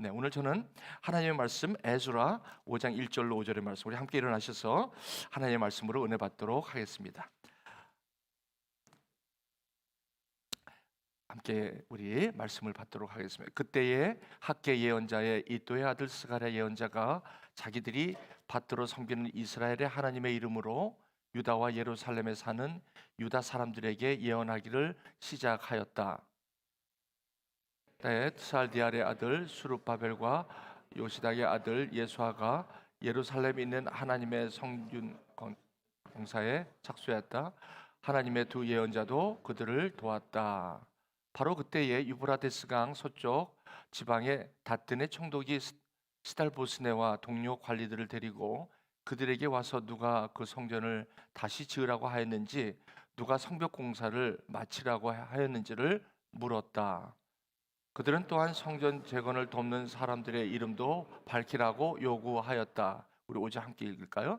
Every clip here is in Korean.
네, 오늘 저는 하나님의 말씀 에스라 5장 1절로 5절의 말씀 우리 함께 일어나셔서 하나님의 말씀으로 은혜 받도록 하겠습니다. 함께 우리 말씀을 받도록 하겠습니다. 그때에 학계 예언자의 이도의 아들 스가랴 예언자가 자기들이 받들어 섬기는 이스라엘의 하나님의 이름으로 유다와 예루살렘에 사는 유다 사람들에게 예언하기를 시작하였다. 살디알의 아들 수룹바벨과 요시닥의 아들 예수아가 예루살렘에 있는 하나님의 성전 공사에 착수했다. 하나님의 두 예언자도 그들을 도왔다. 바로 그때에 유브라데스강 서쪽 지방의 다뜬의 총독이 스달보스네와 동료 관리들을 데리고 그들에게 와서 누가 그 성전을 다시 지으라고 하였는지, 누가 성벽 공사를 마치라고 하였는지를 물었다. 그들은 또한 성전 재건을 돕는 사람들의 이름도 밝히라고 요구하였다. 우리 5절 함께 읽을까요?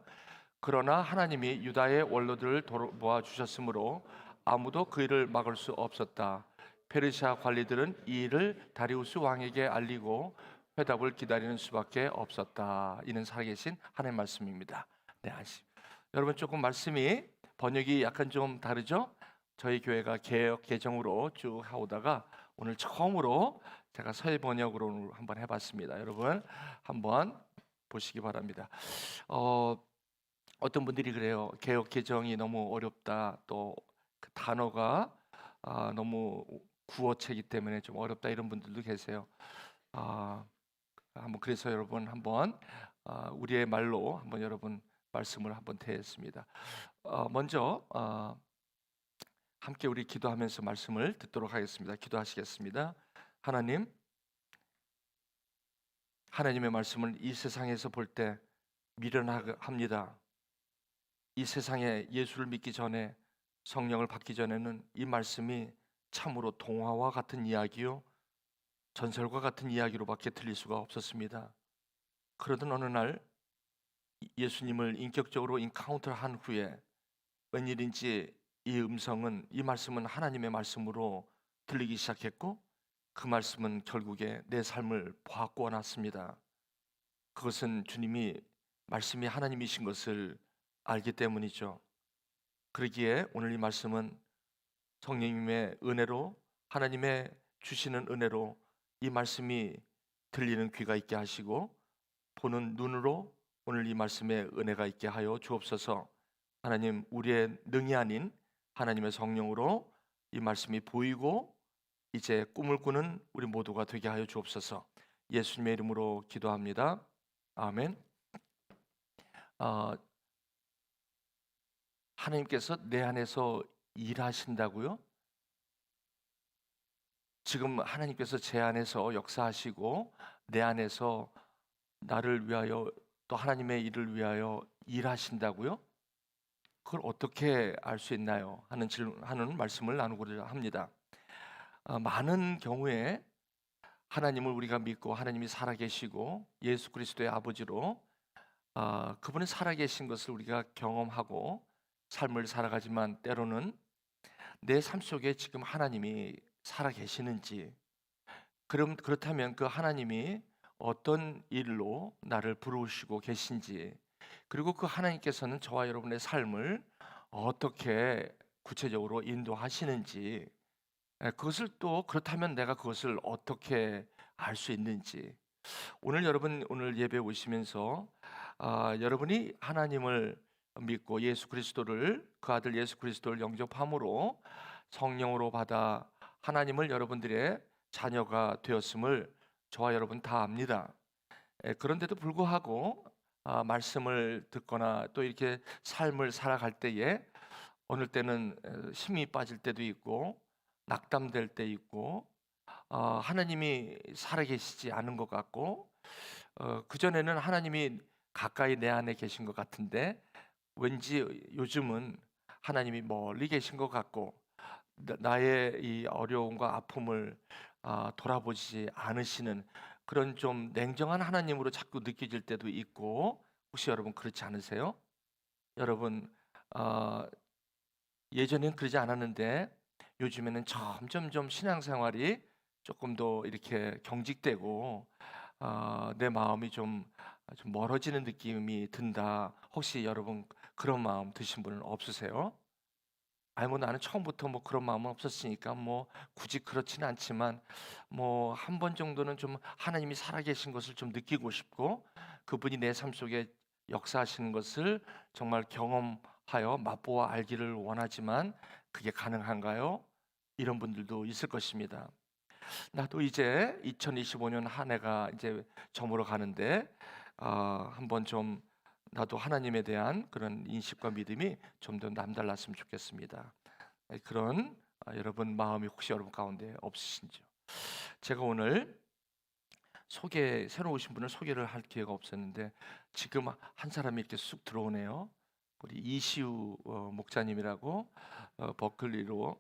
그러나 하나님이 유다의 원로들을 모아 주셨으므로 아무도 그 일을 막을 수 없었다. 페르시아 관리들은 이 일을 다리우스 왕에게 알리고 회답을 기다리는 수밖에 없었다. 이는 살아계신 하나님의 말씀입니다. 네, 여러분 조금 말씀이 번역이 약간 좀 다르죠? 저희 교회가 개역 개정으로 쭉 하오다가 오늘 처음으로 제가 새 번역으로 한번 해봤습니다. 여러분 한번 보시기 바랍니다. 어떤 분들이 그래요. 개역 개정이 너무 어렵다. 또 그 단어가 너무 구어체이기 때문에 좀 어렵다, 이런 분들도 계세요. 한번 그래서 여러분 한번 우리의 말로 한번 여러분 말씀을 한번 대했습니다. 먼저 함께 우리 기도하면서 말씀을 듣도록 하겠습니다. 기도하시겠습니다. 하나님의 말씀을 이 세상에서 볼 때 미련합니다. 이 세상에 예수를 믿기 전에, 성령을 받기 전에는 이 말씀이 참으로 동화와 같은 이야기요, 전설과 같은 이야기로밖에 들릴 수가 없었습니다. 그러던 어느 날 예수님을 인격적으로 인카운터한 후에 웬일인지 이 말씀은 하나님의 말씀으로 들리기 시작했고, 그 말씀은 결국에 내 삶을 바꾸어 놨습니다. 그것은 말씀이 하나님이신 것을 알기 때문이죠. 그러기에 오늘 이 말씀은 성령님의 은혜로, 하나님의 주시는 은혜로 이 말씀이 들리는 귀가 있게 하시고 보는 눈으로 오늘 이 말씀에 은혜가 있게 하여 주옵소서. 하나님, 우리의 능이 아닌 하나님의 성령으로 이 말씀이 보이고 이제 꿈을 꾸는 우리 모두가 되게 하여 주옵소서. 예수님의 이름으로 기도합니다. 아멘. 하나님께서 내 안에서 일하신다고요? 지금 하나님께서 제 안에서 역사하시고 내 안에서 나를 위하여, 또 하나님의 일을 위하여 일하신다고요? 그걸 어떻게 알 수 있나요? 하는 말씀을 나누고자 합니다. 많은 경우에 하나님을 우리가 믿고 하나님이 살아계시고 예수 그리스도의 아버지로 그분이 살아계신 것을 우리가 경험하고 삶을 살아가지만, 때로는 내 삶 속에 지금 하나님이 살아계시는지, 그렇다면 그 하나님이 어떤 일로 나를 부르시고 계신지, 그리고 그 하나님께서는 저와 여러분의 삶을 어떻게 구체적으로 인도하시는지, 그것을 또 그렇다면 내가 그것을 어떻게 알 수 있는지, 오늘 예배 오시면서 여러분이 하나님을 믿고 그 아들 예수 그리스도를 영접함으로 성령으로 받아 하나님을 여러분들의 자녀가 되었음을 저와 여러분 다 압니다. 그런데도 불구하고 말씀을 듣거나 또 이렇게 삶을 살아갈 때에 어느 때는 힘이 빠질 때도 있고 낙담될 때 있고 하나님이 살아계시지 않은 것 같고, 그전에는 하나님이 가까이 내 안에 계신 것 같은데 왠지 요즘은 하나님이 멀리 계신 것 같고, 나의 이 어려움과 아픔을 돌아보지 않으시는 그런 좀 냉정한 하나님으로 자꾸 느껴질 때도 있고, 혹시 여러분 그렇지 않으세요? 여러분 예전엔 그러지 않았는데 요즘에는 점점 신앙생활이 조금 더 이렇게 경직되고 내 마음이 좀 멀어지는 느낌이 든다. 혹시 여러분 그런 마음 드신 분은 없으세요? 아니 뭐 나는 처음부터 뭐 그런 마음은 없었으니까 뭐 굳이 그렇지는 않지만 뭐 한 번 정도는 좀 하나님이 살아계신 것을 좀 느끼고 싶고 그분이 내 삶 속에 역사하시는 것을 정말 경험하여 맛보아 알기를 원하지만 그게 가능한가요? 이런 분들도 있을 것입니다. 나도 이제 2025년 한 해가 이제 저물어 가는데 한번 좀 나도 하나님에 대한 그런 인식과 믿음이 좀 더 남달랐으면 좋겠습니다. 그런 여러분 마음이 혹시 여러분 가운데 없으신지요? 제가 오늘 새로 오신 분을 소개를 할 기회가 없었는데 지금 한 사람이 이렇게 쑥 들어오네요. 우리 이시우 목사님이라고 버클리로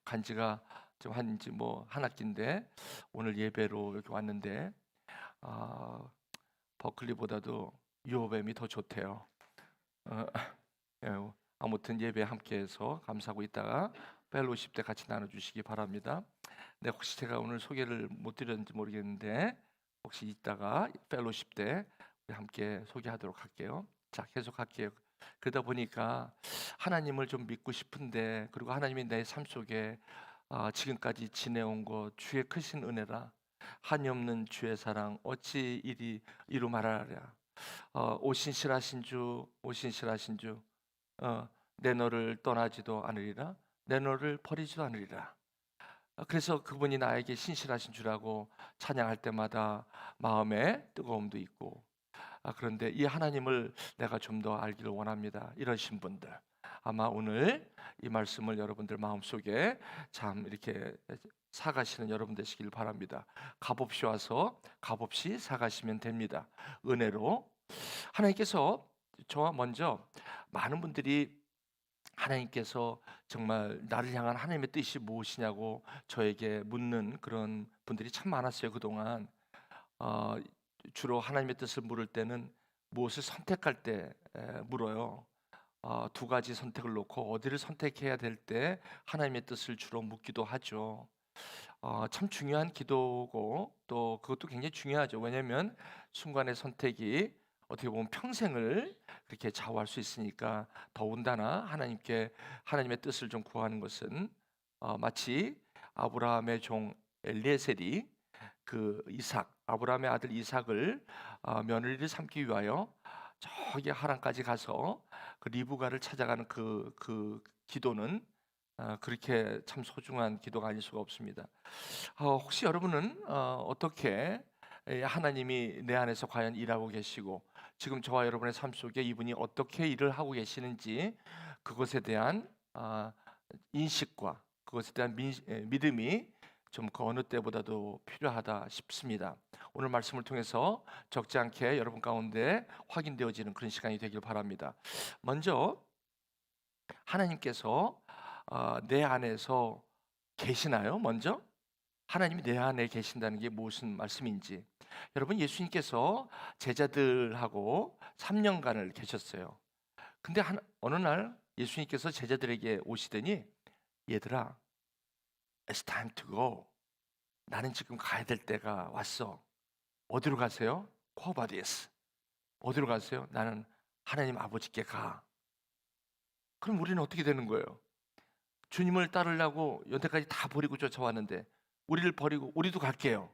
간지가 좀 한지 뭐 한 학기인데 오늘 예배로 여기 왔는데 아, 버클리보다도 유오뱀이 더 좋대요. 어, 예, 아무튼 예배 함께해서 감사하고 있다가 펠로십 때 같이 나눠주시기 바랍니다. 네, 혹시 제가 오늘 소개를 못 드렸는지 모르겠는데 혹시 이따가 펠로십 때 우리 함께 소개하도록 할게요. 자, 계속할게요. 그러다 보니까 하나님을 좀 믿고 싶은데 그리고 하나님이 내 삶 속에 지금까지 지내온 것 주의 크신 은혜라 한이 없는 주의 사랑 어찌 이루 말하랴. 오신실하신 주 오신실하신 주 내 너를 떠나지도 않으리라 내 너를 버리지도 않으리라. 그래서 그분이 나에게 신실하신 주라고 찬양할 때마다 마음에 뜨거움도 있고 그런데 이 하나님을 내가 좀 더 알기를 원합니다. 이러신 분들 아마 오늘 이 말씀을 여러분들 마음속에 참 이렇게 사가시는 여러분 되시길 바랍니다. 값없이 와서 값없이 사가시면 됩니다. 은혜로 하나님께서 저와 먼저 많은 분들이 하나님께서 정말 나를 향한 하나님의 뜻이 무엇이냐고 저에게 묻는 그런 분들이 참 많았어요. 그동안 어, 주로 하나님의 뜻을 물을 때는 무엇을 선택할 때 물어요. 두 가지 선택을 놓고 어디를 선택해야 될 때 하나님의 뜻을 주로 묻기도 하죠. 참 중요한 기도고 또 그것도 굉장히 중요하죠. 왜냐하면 순간의 선택이 어떻게 보면 평생을 그렇게 좌우할 수 있으니까 더군다나 하나님께 하나님의 뜻을 좀 구하는 것은 마치 아브라함의 종 엘리에셀이 그 이삭 아브라함의 아들 이삭을 며느리를 삼기 위하여 저기 하란까지 가서 그 리브가를 찾아가는 그 기도는 그렇게 참 소중한 기도가 아닐 수가 없습니다. 혹시 여러분은 어떻게 하나님이 내 안에서 과연 일하고 계시고 지금 저와 여러분의 삶 속에 이분이 어떻게 일을 하고 계시는지 그것에 대한 인식과 그것에 대한 믿음이 좀 그 어느 때보다도 필요하다 싶습니다. 오늘 말씀을 통해서 적지 않게 여러분 가운데 확인되어지는 그런 시간이 되길 바랍니다. 먼저 하나님께서 내 안에서 계시나요? 먼저 하나님이 내 안에 계신다는 게 무슨 말씀인지. 여러분 예수님께서 제자들하고 3년간을 계셨어요. 근데 어느 날 예수님께서 제자들에게 오시더니 얘들아, it's time to go. 나는 지금 가야 될 때가 왔어. 어디로 가세요? 코바디에스. 어디로 가세요? 나는 하나님 아버지께 가. 그럼 우리는 어떻게 되는 거예요? 주님을 따르려고 여태까지 다 버리고 쫓아왔는데 우리를 버리고 우리도 갈게요.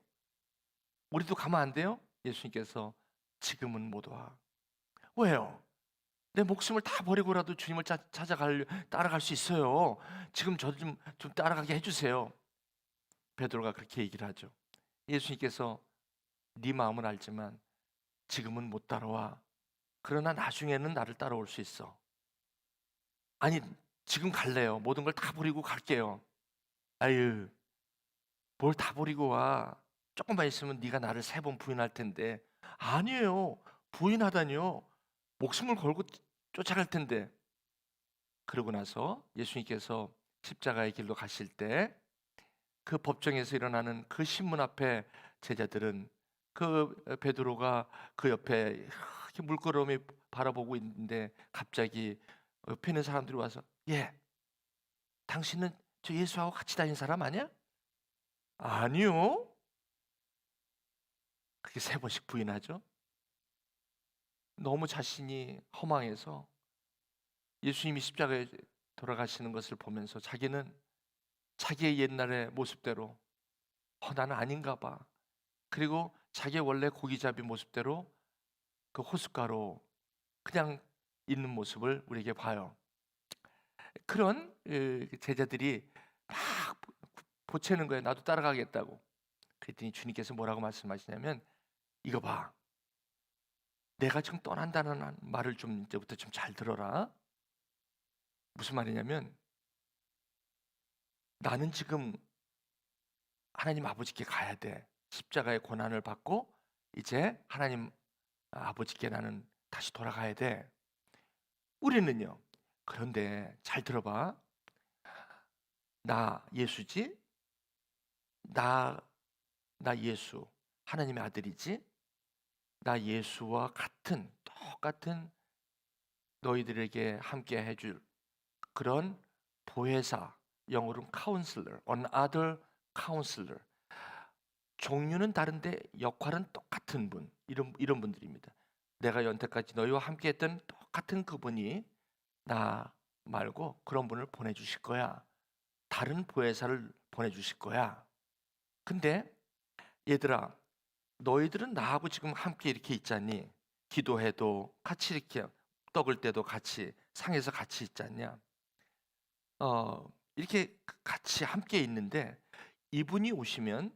우리도 가면 안 돼요? 예수님께서 지금은 못 와. 왜요? 내 목숨을 다 버리고라도 주님을 따라갈 수 있어요. 지금 저 좀 따라가게 해주세요. 베드로가 그렇게 얘기를 하죠. 예수님께서 네 마음은 알지만 지금은 못 따라와. 그러나 나중에는 나를 따라올 수 있어. 아니 지금 갈래요. 모든 걸 다 버리고 갈게요. 아유 뭘 다 버리고 와. 조금만 있으면 네가 나를 3번 부인할 텐데. 아니에요. 부인하다니요. 목숨을 걸고 쫓아갈 텐데. 그러고 나서 예수님께서 십자가의 길로 가실 때 그 법정에서 일어나는 그 신문 앞에 제자들은 그 베드로가 그 옆에 이렇게 물끄러미 바라보고 있는데 갑자기 옆에 있는 사람들이 와서 예, 당신은 저 예수하고 같이 다닌 사람 아니야? 아니요. 그렇게 3번씩 부인하죠. 너무 자신이 허망해서 예수님이 십자가에 돌아가시는 것을 보면서 자기는 자기의 옛날의 모습대로 나는 아닌가 봐. 그리고 자기의 원래 고기잡이 모습대로 그 호숫가로 그냥 있는 모습을 우리에게 봐요. 그런 제자들이 막 보채는 거예요. 나도 따라가겠다고. 그랬더니 주님께서 뭐라고 말씀하시냐면, 이거 봐, 내가 지금 떠난다는 말을 좀 이제부터 좀 잘 들어라. 무슨 말이냐면, 나는 지금 하나님 아버지께 가야 돼. 십자가의 고난을 받고 이제 하나님 아버지께 나는 다시 돌아가야 돼. 우리는요, 그런데 잘 들어봐. 나 예수지? 나 예수, 하나님의 아들이지? 나 예수와 똑같은 너희들에게 함께 해줄 그런 보혜사, 영어로는 counselor, another counselor. 종류는 다른데 역할은 똑같은 분, 이런 분들입니다. 내가 연태까지 너희와 함께했던 똑같은 그분이 나 말고 그런 분을 보내주실 거야. 다른 보혜사를 보내주실 거야. 근데 얘들아, 너희들은 나하고 지금 함께 이렇게 있잖니? 기도해도 같이 이렇게 떡을 때도 같이 상에서 같이 있잖냐? 이렇게 같이 함께 있는데 이분이 오시면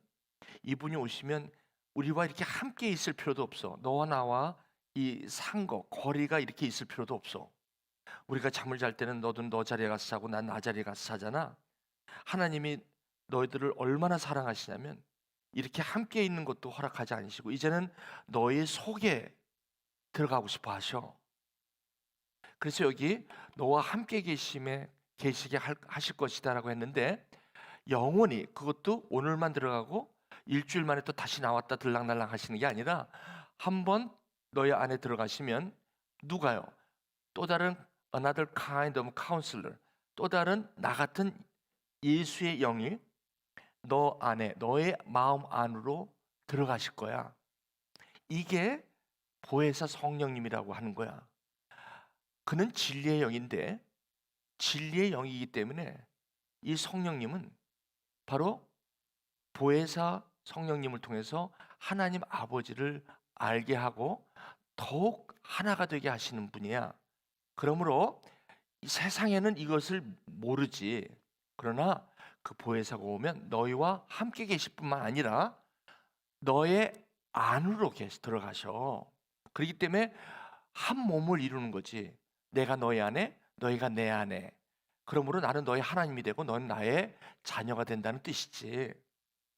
우리와 이렇게 함께 있을 필요도 없어. 너와 나와 이 상거 거리가 이렇게 있을 필요도 없어. 우리가 잠을 잘 때는 너는 너 자리에 가서 자고 난 나 자리에 가서 자잖아. 하나님이 너희들을 얼마나 사랑하시냐면 이렇게 함께 있는 것도 허락하지 않으시고 이제는 너의 속에 들어가고 싶어 하셔. 그래서 여기 너와 함께 계시게 하실 것이다라고 했는데, 영원히, 그것도 오늘만 들어가고 일주일 만에 또 다시 나왔다 들락날락 하시는 게 아니라 한번 너의 안에 들어가시면 누가요? 또 다른 another kind of counselor, 또 다른 나 같은 예수의 영이 너 안에, 너의 마음 안으로 들어가실 거야. 이게 보혜사 성령님이라고 하는 거야. 그는 진리의 영인데 진리의 영이기 때문에 이 성령님은 바로 보혜사 성령님을 통해서 하나님 아버지를 알게 하고 더욱 하나가 되게 하시는 분이야. 그러므로 이 세상에는 이것을 모르지. 그러나 그 보혜사가 오면 너희와 함께 계실 뿐만 아니라 너의 안으로 들어가셔. 그렇기 때문에 한 몸을 이루는 거지. 내가 너희 안에, 너희가 내 안에. 그러므로 나는 너의 하나님이 되고 너는 나의 자녀가 된다는 뜻이지.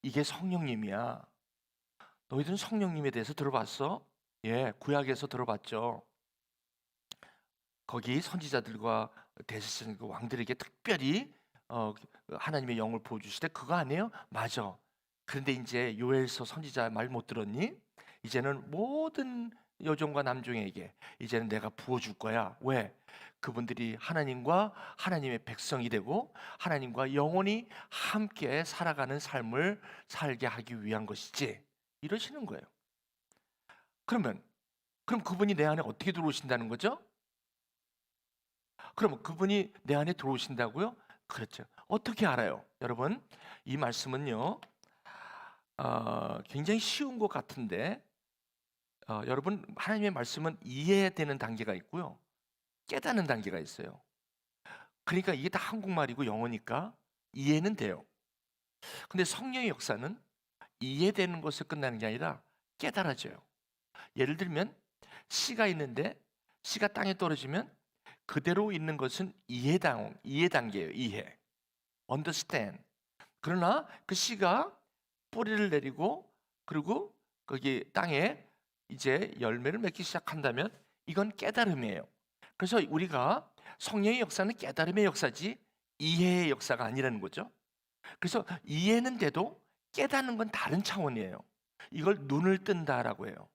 이게 성령님이야. 너희들은 성령님에 대해서 들어봤어? 예, 구약에서 들어봤죠. 거기 선지자들과 대제사장과 왕들에게 특별히 하나님의 영을 부어주실 때 그거 아니에요? 맞아. 그런데 이제 요엘서 선지자 말 못 들었니? 이제는 모든 여종과 남종에게 이제는 내가 부어줄 거야. 왜? 그분들이 하나님과 하나님의 백성이 되고 하나님과 영원히 함께 살아가는 삶을 살게 하기 위한 것이지. 이러시는 거예요. 그럼 그분이 내 안에 어떻게 들어오신다는 거죠? 그럼 그분이 내 안에 들어오신다고요? 그렇죠. 어떻게 알아요? 여러분, 이 말씀은요, 굉장히 쉬운 것 같은데, 여러분, 하나님의 말씀은 이해되는 단계가 있고요, 깨닫는 단계가 있어요. 그러니까 이게 다 한국말이고 영어니까 이해는 돼요. 근데 성령의 역사는 이해되는 것에 끝나는 게 아니라 깨달아져요. 예를 들면, 씨가 있는데, 씨가 땅에 떨어지면 그대로 있는 것은 이해 단계예요. 이해, understand. 그러나 그 씨가 뿌리를 내리고 그리고 거기 땅에 이제 열매를 맺기 시작한다면 이건 깨달음이에요. 그래서 우리가 성령의 역사는 깨달음의 역사지 이해의 역사가 아니라는 거죠. 그래서 이해는 돼도 깨닫는 건 다른 차원이에요. 이걸 눈을 뜬다라고 해요.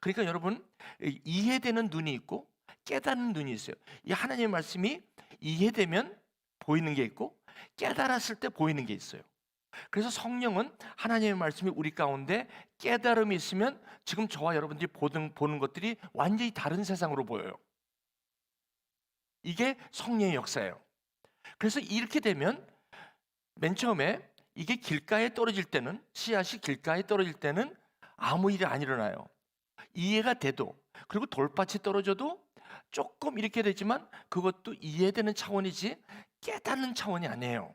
그러니까 여러분, 이해되는 눈이 있고 깨닫는 눈이 있어요. 이 하나님의 말씀이 이해되면 보이는 게 있고 깨달았을 때 보이는 게 있어요. 그래서 성령은 하나님의 말씀이 우리 가운데 깨달음이 있으면 지금 저와 여러분들이 보는 것들이 완전히 다른 세상으로 보여요. 이게 성령의 역사예요. 그래서 이렇게 되면 맨 처음에 이게 길가에 떨어질 때는, 씨앗이 길가에 떨어질 때는 아무 일이 안 일어나요. 이해가 돼도, 그리고 돌밭에 떨어져도 조금 이렇게 되지만 그것도 이해되는 차원이지 깨닫는 차원이 아니에요.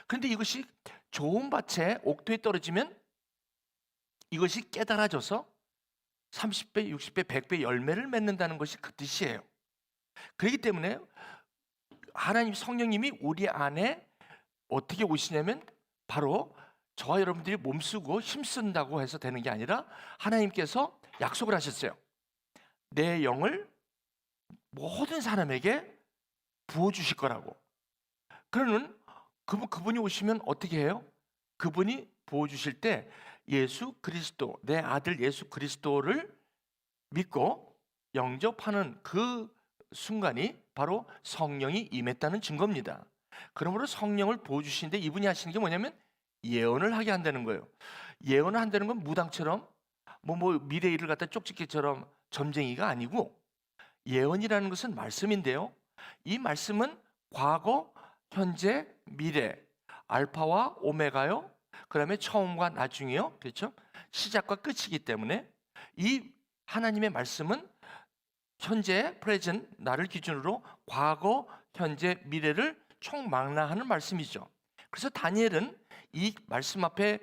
그런데 이것이 좋은 밭에 옥토에 떨어지면 이것이 깨달아져서 30배, 60배, 100배 열매를 맺는다는 것이 그 뜻이에요. 그렇기 때문에 하나님 성령님이 우리 안에 어떻게 오시냐면 바로 저와 여러분들이 몸쓰고 힘쓴다고 해서 되는 게 아니라 하나님께서 약속을 하셨어요. 내 영을 모든 사람에게 부어주실 거라고. 그러면 그분이 오시면 어떻게 해요? 그분이 부어주실 때 예수 그리스도, 내 아들 예수 그리스도를 믿고 영접하는 그 순간이 바로 성령이 임했다는 증거입니다. 그러므로 성령을 부어주시는데 이분이 하시는 게 뭐냐면 예언을 하게 한다는 거예요. 예언을 한다는 건 무당처럼 미래 일을 갖다 쪽집게처럼 점쟁이가 아니고, 예언이라는 것은 말씀인데요. 이 말씀은 과거, 현재, 미래, 알파와 오메가요. 그다음에 처음과 나중이요. 그렇죠? 시작과 끝이기 때문에 이 하나님의 말씀은 현재, 프레젠, 나를 기준으로 과거, 현재, 미래를 총망라하는 말씀이죠. 그래서 다니엘은 이 말씀 앞에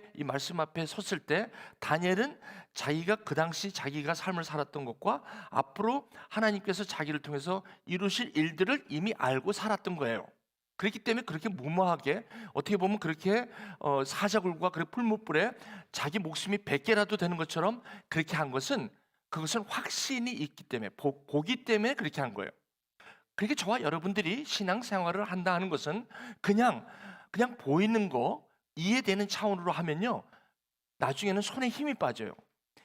섰을 때 다니엘은 자기가 그 당시 자기가 삶을 살았던 것과 앞으로 하나님께서 자기를 통해서 이루실 일들을 이미 알고 살았던 거예요. 그렇기 때문에 그렇게 무모하게, 어떻게 보면 그렇게 사자굴과 풀무불에 자기 목숨이 100개라도 되는 것처럼 그렇게 한 것은, 그것은 확신이 있기 때문에, 보기 때문에 그렇게 한 거예요. 그렇게 저와 여러분들이 신앙생활을 한다 하는 것은 그냥 보이는 거 이해되는 차원으로 하면요, 나중에는 손에 힘이 빠져요.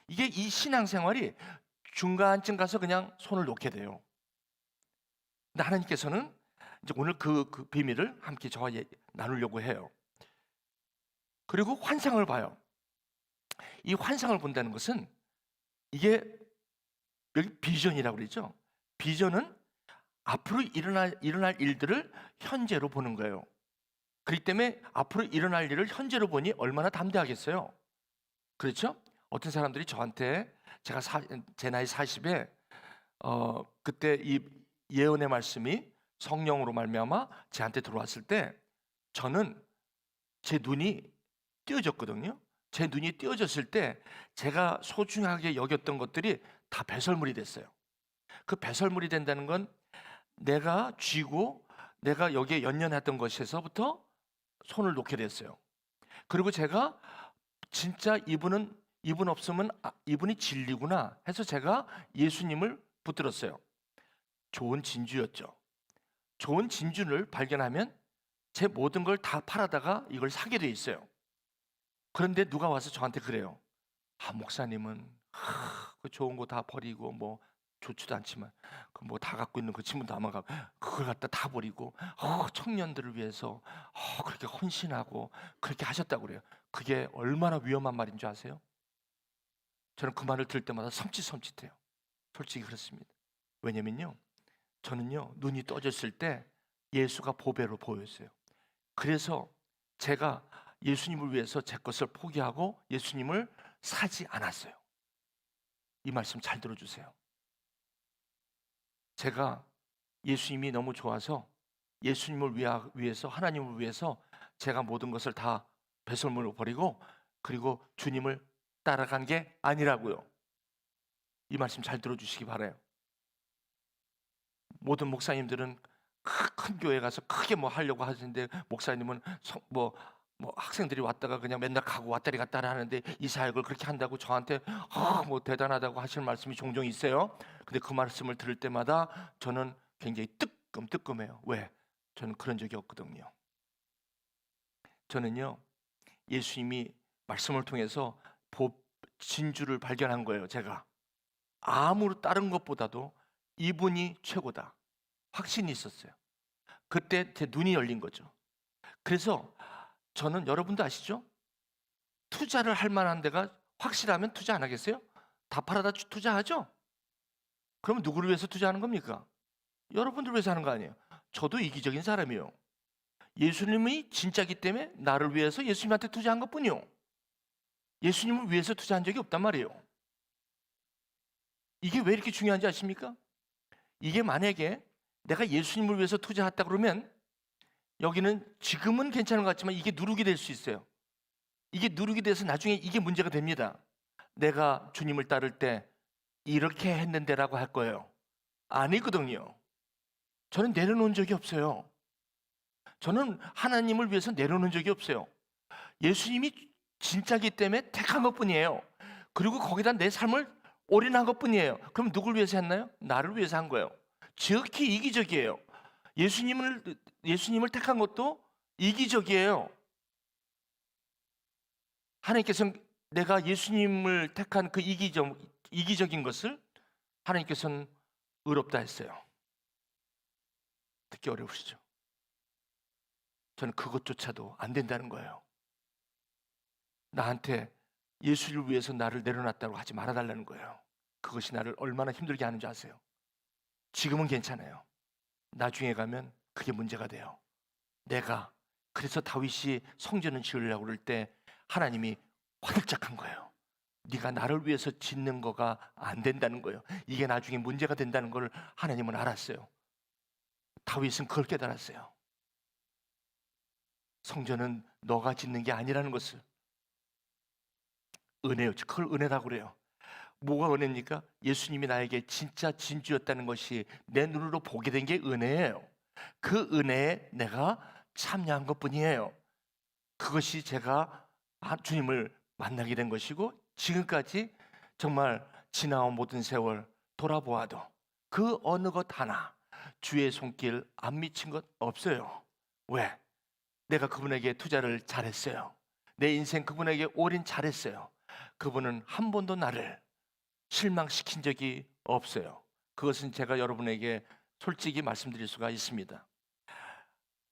이게 이 신앙생활이 중간쯤 가서 그냥 손을 놓게 돼요. 근데 하나님께서는 이제 오늘 그 비밀을 함께 저와 나누려고 해요. 그리고 환상을 봐요. 이 환상을 본다는 것은 이게 여기 비전이라고 그러죠. 비전은 앞으로 일어날 일들을 현재로 보는 거예요. 그렇기 때문에 앞으로 일어날 일을 현재로 보니 얼마나 담대하겠어요. 그렇죠? 어떤 사람들이 저한테, 제가 제 나이 40에 그때 이 예언의 말씀이 성령으로 말미암아 제한테 들어왔을 때 저는 제 눈이 띄어졌거든요. 제 눈이 띄어졌을 때 제가 소중하게 여겼던 것들이 다 배설물이 됐어요. 그 배설물이 된다는 건 내가 쥐고 내가 여기에 연연했던 것에서부터 손을 놓게 됐어요. 그리고 제가 진짜 이분 없으면 이분이 진리구나 해서 제가 예수님을 붙들었어요. 좋은 진주였죠. 좋은 진주를 발견하면 제 모든 걸 다 팔아다가 이걸 사게 돼 있어요. 그런데 누가 와서 저한테 그래요. 목사님은 그 좋은 거 다 버리고 좋지도 않지만 그 다 갖고 있는 그 친구도 아마 그걸 갖다 다 버리고 청년들을 위해서 그렇게 헌신하고 그렇게 하셨다고 그래요. 그게 얼마나 위험한 말인 줄 아세요? 저는 그 말을 들을 때마다 섬찟해요. 솔직히 그렇습니다. 왜냐면요, 저는요 눈이 떠졌을 때 예수가 보배로 보였어요. 그래서 제가 예수님을 위해서 제 것을 포기하고 예수님을 사지 않았어요. 이 말씀 잘 들어주세요. 제가 예수님이 너무 좋아서 예수님을 위해서, 하나님을 위해서 제가 모든 것을 다 배설물로 버리고 그리고 주님을 따라간 게 아니라고요. 이 말씀 잘 들어주시기 바라요. 모든 목사님들은 큰 교회 가서 크게 하려고 하시는데, 목사님은 학생들이 왔다가 그냥 맨날 가고 왔다리 갔다리 하는데 이 사역을 그렇게 한다고 저한테 대단하다고 하시는 말씀이 종종 있어요. 근데 그 말씀을 들을 때마다 저는 굉장히 뜨끔뜨끔해요. 왜? 저는 그런 적이 없거든요. 저는요 예수님이 말씀을 통해서 진주를 발견한 거예요. 제가 아무런 다른 것보다도 이분이 최고다 확신이 있었어요. 그때 제 눈이 열린 거죠. 그래서 저는 여러분도 아시죠? 투자를 할 만한 데가 확실하면 투자 안 하겠어요? 다 팔아다 투자하죠? 그럼 누구를 위해서 투자하는 겁니까? 여러분들 위해서 하는 거 아니에요? 저도 이기적인 사람이에요. 예수님이 진짜기 때문에 나를 위해서 예수님한테 투자한 것뿐이요. 예수님을 위해서 투자한 적이 없단 말이에요. 이게 왜 이렇게 중요한지 아십니까? 이게 만약에 내가 예수님을 위해서 투자했다 그러면 여기는 지금은 괜찮은 것 같지만 이게 누룩이 될 수 있어요. 이게 누룩이 돼서 나중에 이게 문제가 됩니다. 내가 주님을 따를 때 이렇게 했는데라고 할 거예요. 아니거든요. 저는 내려놓은 적이 없어요. 저는 하나님을 위해서 내려놓은 적이 없어요. 예수님이 진짜기 때문에 택한 것뿐이에요. 그리고 거기다 내 삶을 올인한 것뿐이에요. 그럼 누굴 위해서 했나요? 나를 위해서 한 거예요. 지극히 이기적이에요. 예수님을 택한 것도 이기적이에요. 하나님께서는 내가 예수님을 택한 그 이기적인 것을 하나님께서는 의롭다 했어요. 듣기 어려우시죠? 저는 그것조차도 안 된다는 거예요. 나한테 예수를 위해서 나를 내려놨다고 하지 말아달라는 거예요. 그것이 나를 얼마나 힘들게 하는 줄 아세요? 지금은 괜찮아요. 나중에 가면 그게 문제가 돼요. 그래서 다윗이 성전을 지으려고 그럴 때 하나님이 화들짝한 거예요. 네가 나를 위해서 짓는 거가 안 된다는 거예요. 이게 나중에 문제가 된다는 걸 하나님은 알았어요. 다윗은 그걸 깨달았어요. 성전은 너가 짓는 게 아니라는 것을. 은혜요. 그걸 은혜라고 그래요. 뭐가 은혜입니까? 예수님이 나에게 진짜 진주였다는 것이 내 눈으로 보게 된 게 은혜예요. 그 은혜에 내가 참여한 것뿐이에요. 그것이 제가 주님을 만나게 된 것이고 지금까지 정말 지나온 모든 세월 돌아보아도 그 어느 것 하나 주의 손길 안 미친 것 없어요. 왜? 내가 그분에게 투자를 잘했어요. 내 인생 그분에게 올인 잘했어요. 그분은 한 번도 나를 실망시킨 적이 없어요. 그것은 제가 여러분에게 솔직히 말씀드릴 수가 있습니다.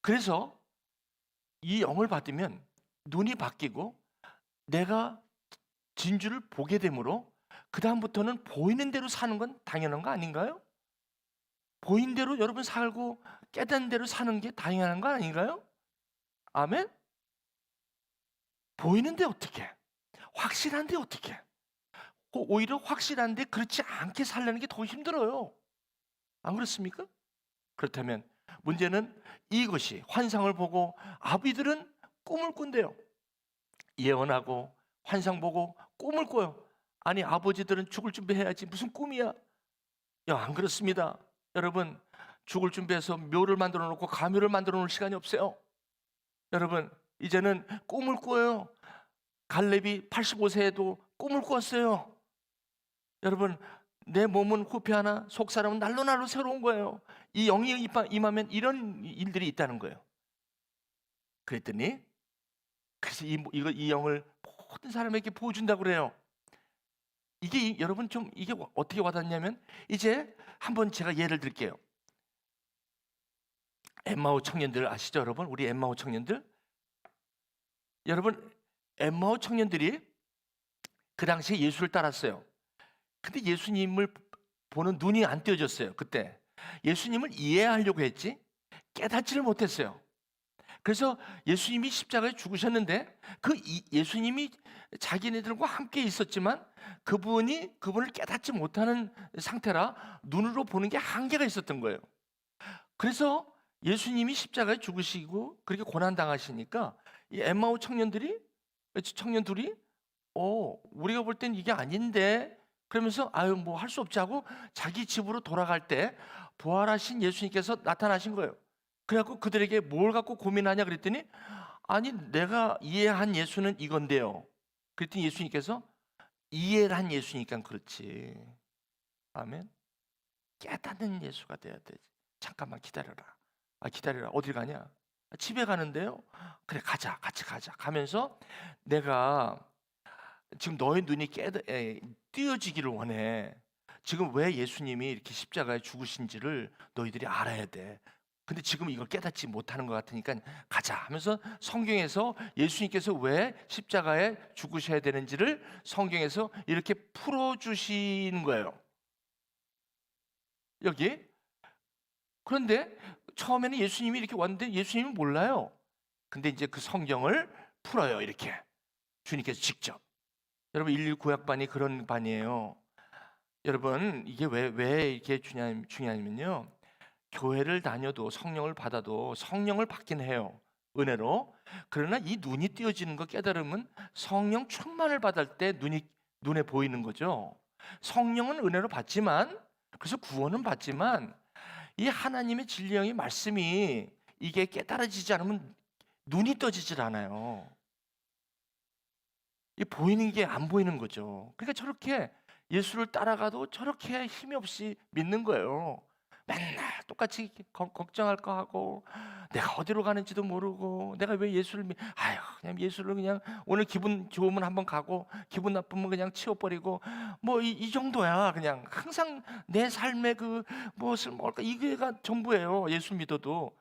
그래서 이 영을 받으면 눈이 바뀌고 내가 진주를 보게 되므로 그 다음부터는 보이는 대로 사는 건 당연한 거 아닌가요? 보이는 대로 여러분 살고 깨닫는 대로 사는 게 당연한 거 아닌가요? 아멘? 보이는데 어떻게? 확실한데 어떻게? 오히려 확실한데 그렇지 않게 살려는 게 더 힘들어요. 안 그렇습니까? 그렇다면 문제는 이것이 환상을 보고 아비들은 꿈을 꾼대요. 예언하고 환상 보고 꿈을 꿔요. 아니 아버지들은 죽을 준비해야지 무슨 꿈이야? 안 그렇습니다. 여러분 죽을 준비해서 묘를 만들어 놓고 가묘를 만들어 놓을 시간이 없어요. 여러분 이제는 꿈을 꿔요. 갈렙이 85세에도 꿈을 꿨어요. 여러분 내 몸은 후패하나 속사람은 날로 새로운 거예요. 이 영이 임하면 이런 일들이 있다는 거예요. 그랬더니 그래서 이 영을 모든 사람에게 보여준다고 그래요. 이게 여러분 좀 이게 어떻게 와닿냐면 이제 한번 제가 예를 들게요. 엠마오 청년들 아시죠, 여러분? 우리 엠마오 청년들. 여러분 엠마오 청년들이 그 당시에 예수를 따랐어요. 근데 예수님을 보는 눈이 안 띄어졌어요. 그때 예수님을 이해하려고 했지 깨닫지를 못했어요. 그래서 예수님이 십자가에 죽으셨는데 예수님이 자기네들과 함께 있었지만 그분을 깨닫지 못하는 상태라 눈으로 보는 게 한계가 있었던 거예요. 그래서 예수님이 십자가에 죽으시고 그렇게 고난 당하시니까 이 엠마오 청년 둘이 우리가 볼 땐 이게 아닌데 그러면서 뭐 할 수 없지 하고 자기 집으로 돌아갈 때 부활하신 예수님께서 나타나신 거예요. 그래갖고 그들에게 뭘 갖고 고민하냐 그랬더니 아니 내가 이해한 예수는 이건데요. 그랬더니 예수님께서 이해를 한 예수니까 그렇지. 아멘. 깨닫는 예수가 돼야 되지. 잠깐만 기다려라. 기다려라. 어딜 가냐? 집에 가는데요. 그래 가자. 같이 가자. 가면서 내가 지금 너의 눈이 띄어지기를 원해. 지금 왜 예수님이 이렇게 십자가에 죽으신지를 너희들이 알아야 돼. 근데 지금 이걸 깨닫지 못하는 것 같으니까 가자 하면서 성경에서 예수님께서 왜 십자가에 죽으셔야 되는지를 성경에서 이렇게 풀어주시는 거예요. 여기. 그런데 처음에는 예수님이 이렇게 왔는데 예수님은 몰라요. 근데 이제 그 성경을 풀어요. 이렇게 주님께서 직접. 여러분 119 구약반이 그런 반이에요. 여러분 이게 왜 이렇게 중요하냐면요, 교회를 다녀도 성령을 받아도 성령을 받긴 해요, 은혜로. 그러나 이 눈이 띄어지는 거 깨달으면 성령 충만을 받을 때 눈에 보이는 거죠. 성령은 은혜로 받지만, 그래서 구원은 받지만 이 하나님의 진리 영의 말씀이 이게 깨달아지지 않으면 눈이 떠지질 않아요. 이 보이는 게 안 보이는 거죠. 그러니까 저렇게 예수를 따라가도 저렇게 힘이 없이 믿는 거예요. 맨날 똑같이 걱정할 거 하고, 내가 어디로 가는지도 모르고, 내가 왜 예수를 아유, 그냥 예수를 그냥 오늘 기분 좋으면 한번 가고 기분 나쁘면 그냥 치워버리고, 뭐 이 정도야. 그냥 항상 내 삶의 그 무엇을 먹을까, 이게가 전부예요, 예수 믿어도.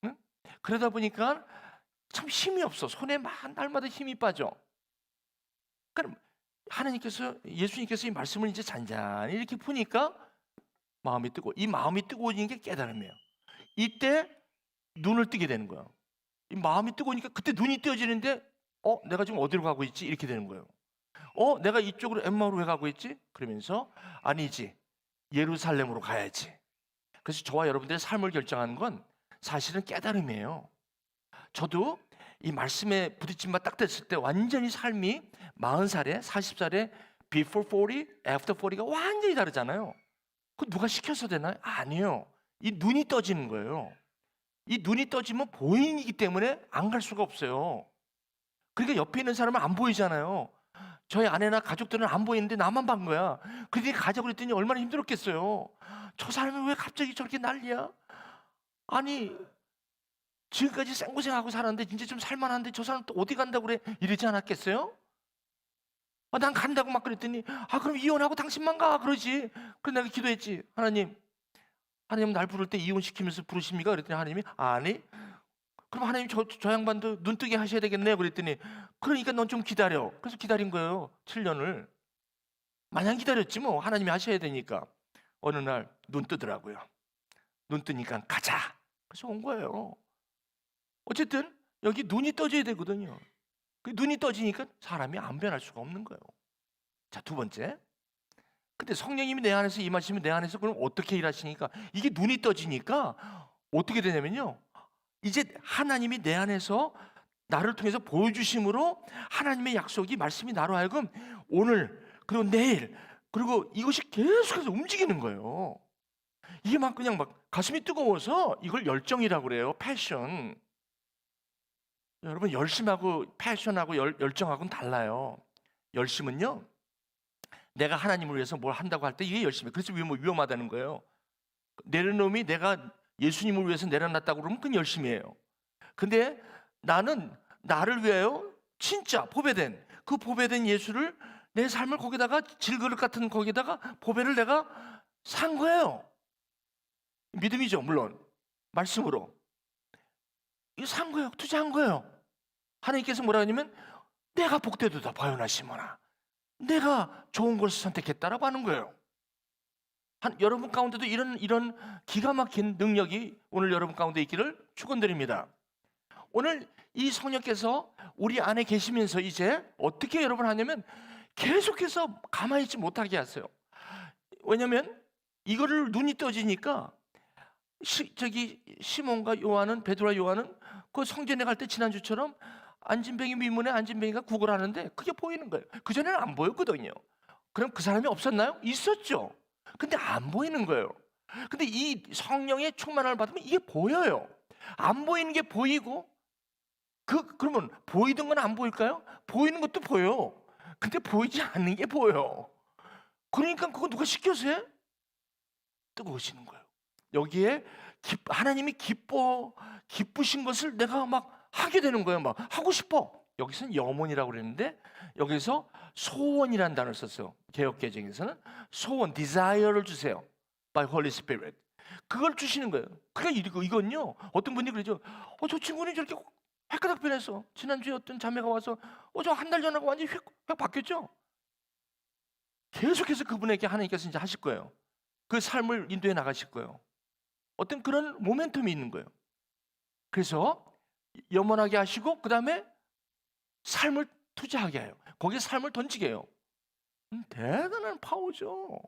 응? 그러다 보니까 참 힘이 없어. 손에 날마다 힘이 빠져. 그럼 예수님께서 이 말씀을 이제 잔잔히 이렇게 푸니까 마음이 뜨고, 이 마음이 뜨거워지는 게 깨달음이에요. 이때 눈을 뜨게 되는 거예요. 이 마음이 뜨거우니까 그때 눈이 뜨어지는데, 내가 지금 어디로 가고 있지? 이렇게 되는 거예요. 내가 이쪽으로 엠마오로 왜 가고 있지? 그러면서 아니지, 예루살렘으로 가야지. 그래서 저와 여러분들의 삶을 결정하는 건 사실은 깨달음이에요. 저도 이 말씀에 부딪힌 바 딱 됐을 때 완전히 삶이 40살에 40살에 before 40, after 40가 완전히 다르잖아요. 그 누가 시켜서 되나요? 아니에요. 이 눈이 떠지는 거예요. 이 눈이 떠지면 보이기 때문에 안 갈 수가 없어요. 그러니까 옆에 있는 사람은 안 보이잖아요. 저희 아내나 가족들은 안 보이는데 나만 본 거야. 그러더니 가자고 그랬더니 얼마나 힘들었겠어요. 저 사람이 왜 갑자기 저렇게 난리야? 아니, 지금까지 생고생하고 살았는데 이제 좀 살만한데 저 사람 또 어디 간다고 그래? 이러지 않았겠어요? 난 간다고 막 그랬더니, 그럼 이혼하고 당신만 가 그러지. 그래서 내가 기도했지. 하나님 날 부를 때 이혼시키면서 부르십니까? 그랬더니 하나님이 아니. 그럼 하나님 저 양반도 눈뜨게 하셔야 되겠네요. 그랬더니 그러니까 넌 좀 기다려. 그래서 기다린 거예요. 7년을. 마냥 기다렸지 뭐. 하나님이 하셔야 되니까. 어느 날 눈 뜨더라고요. 눈 뜨니까 가자. 그래서 온 거예요. 어쨌든 여기 눈이 떠져야 되거든요. 그 눈이 떠지니까 사람이 안 변할 수가 없는 거예요. 자, 두 번째. 근데 성령님이 내 안에서 임하시면 내 안에서 그럼 어떻게 일하시니까, 이게 눈이 떠지니까 어떻게 되냐면요, 이제 하나님이 내 안에서 나를 통해서 보여주심으로 하나님의 약속이, 말씀이 나로 하여금 오늘 그리고 내일 그리고 이것이 계속해서 움직이는 거예요. 이게 그냥 가슴이 뜨거워서 이걸 열정이라고 그래요. 패션. 여러분, 열심하고 패션하고 열정하고는 달라요. 열심은요, 내가 하나님을 위해서 뭘 한다고 할 때 이게 열심히. 그래서 위험하다는 거예요. 내려놓음이 내가 예수님을 위해서 내려놨다고 그러면 그건 열심이에요. 근데 나는 나를 위하여 진짜 보배된 예수를, 내 삶을 거기다가 질그릇 같은 거기다가 보배를 내가 산 거예요. 믿음이죠, 물론. 말씀으로. 이거 산 거예요. 투자한 거예요. 하나님께서 뭐라 하냐면 내가 복되도다 바요나 시모나, 내가 좋은 것을 선택했다라고 하는 거예요. 여러분 가운데도 이런 기가 막힌 능력이 오늘 여러분 가운데 있기를 축원드립니다. 오늘 이 성령께서 우리 안에 계시면서 이제 어떻게 여러분 하냐면 계속해서 가만히 있지 못하게 하세요. 왜냐하면 이거를 눈이 떠지니까 시몬과 요한은, 베드로와 요한은 그 성전에 갈 때 지난주처럼 안진뱅이 미문에 안진뱅이가 구걸하는데 그게 보이는 거예요. 그전에는 안 보였거든요. 그럼 그 사람이 없었나요? 있었죠. 근데 안 보이는 거예요. 근데 이 성령의 충만함을 받으면 이게 보여요. 안 보이는 게 보이고, 그러면 보이던 건 안 보일까요? 보이는 것도 보여. 근데 보이지 않는 게 보여. 그러니까 그거 누가 시켜서 해? 뜨거우시는 거예요. 여기에 하나님이 기쁘신 것을 내가 하게 되는 거예요. 하고 싶어. 여기서는 염원이라고 그랬는데 여기서 소원이라는 단어를 썼어요. 개역개정에서는 소원, desire를 주세요. By Holy Spirit. 그걸 주시는 거예요. 그러니까 이건요. 어떤 분이 그러죠. 저 친구는 저렇게 획가닥 변했어. 지난주에 어떤 자매가 와서 저 한 달 전하고 완전히 획 바뀌었죠. 계속해서 그분에게 하나님께서 이제 하실 거예요. 그 삶을 인도해 나가실 거예요. 어떤 그런 모멘텀이 있는 거예요. 그래서 영원하게 하시고 그다음에 삶을 투자하게 해요. 거기에 삶을 던지게 해요. 대단한 파워죠.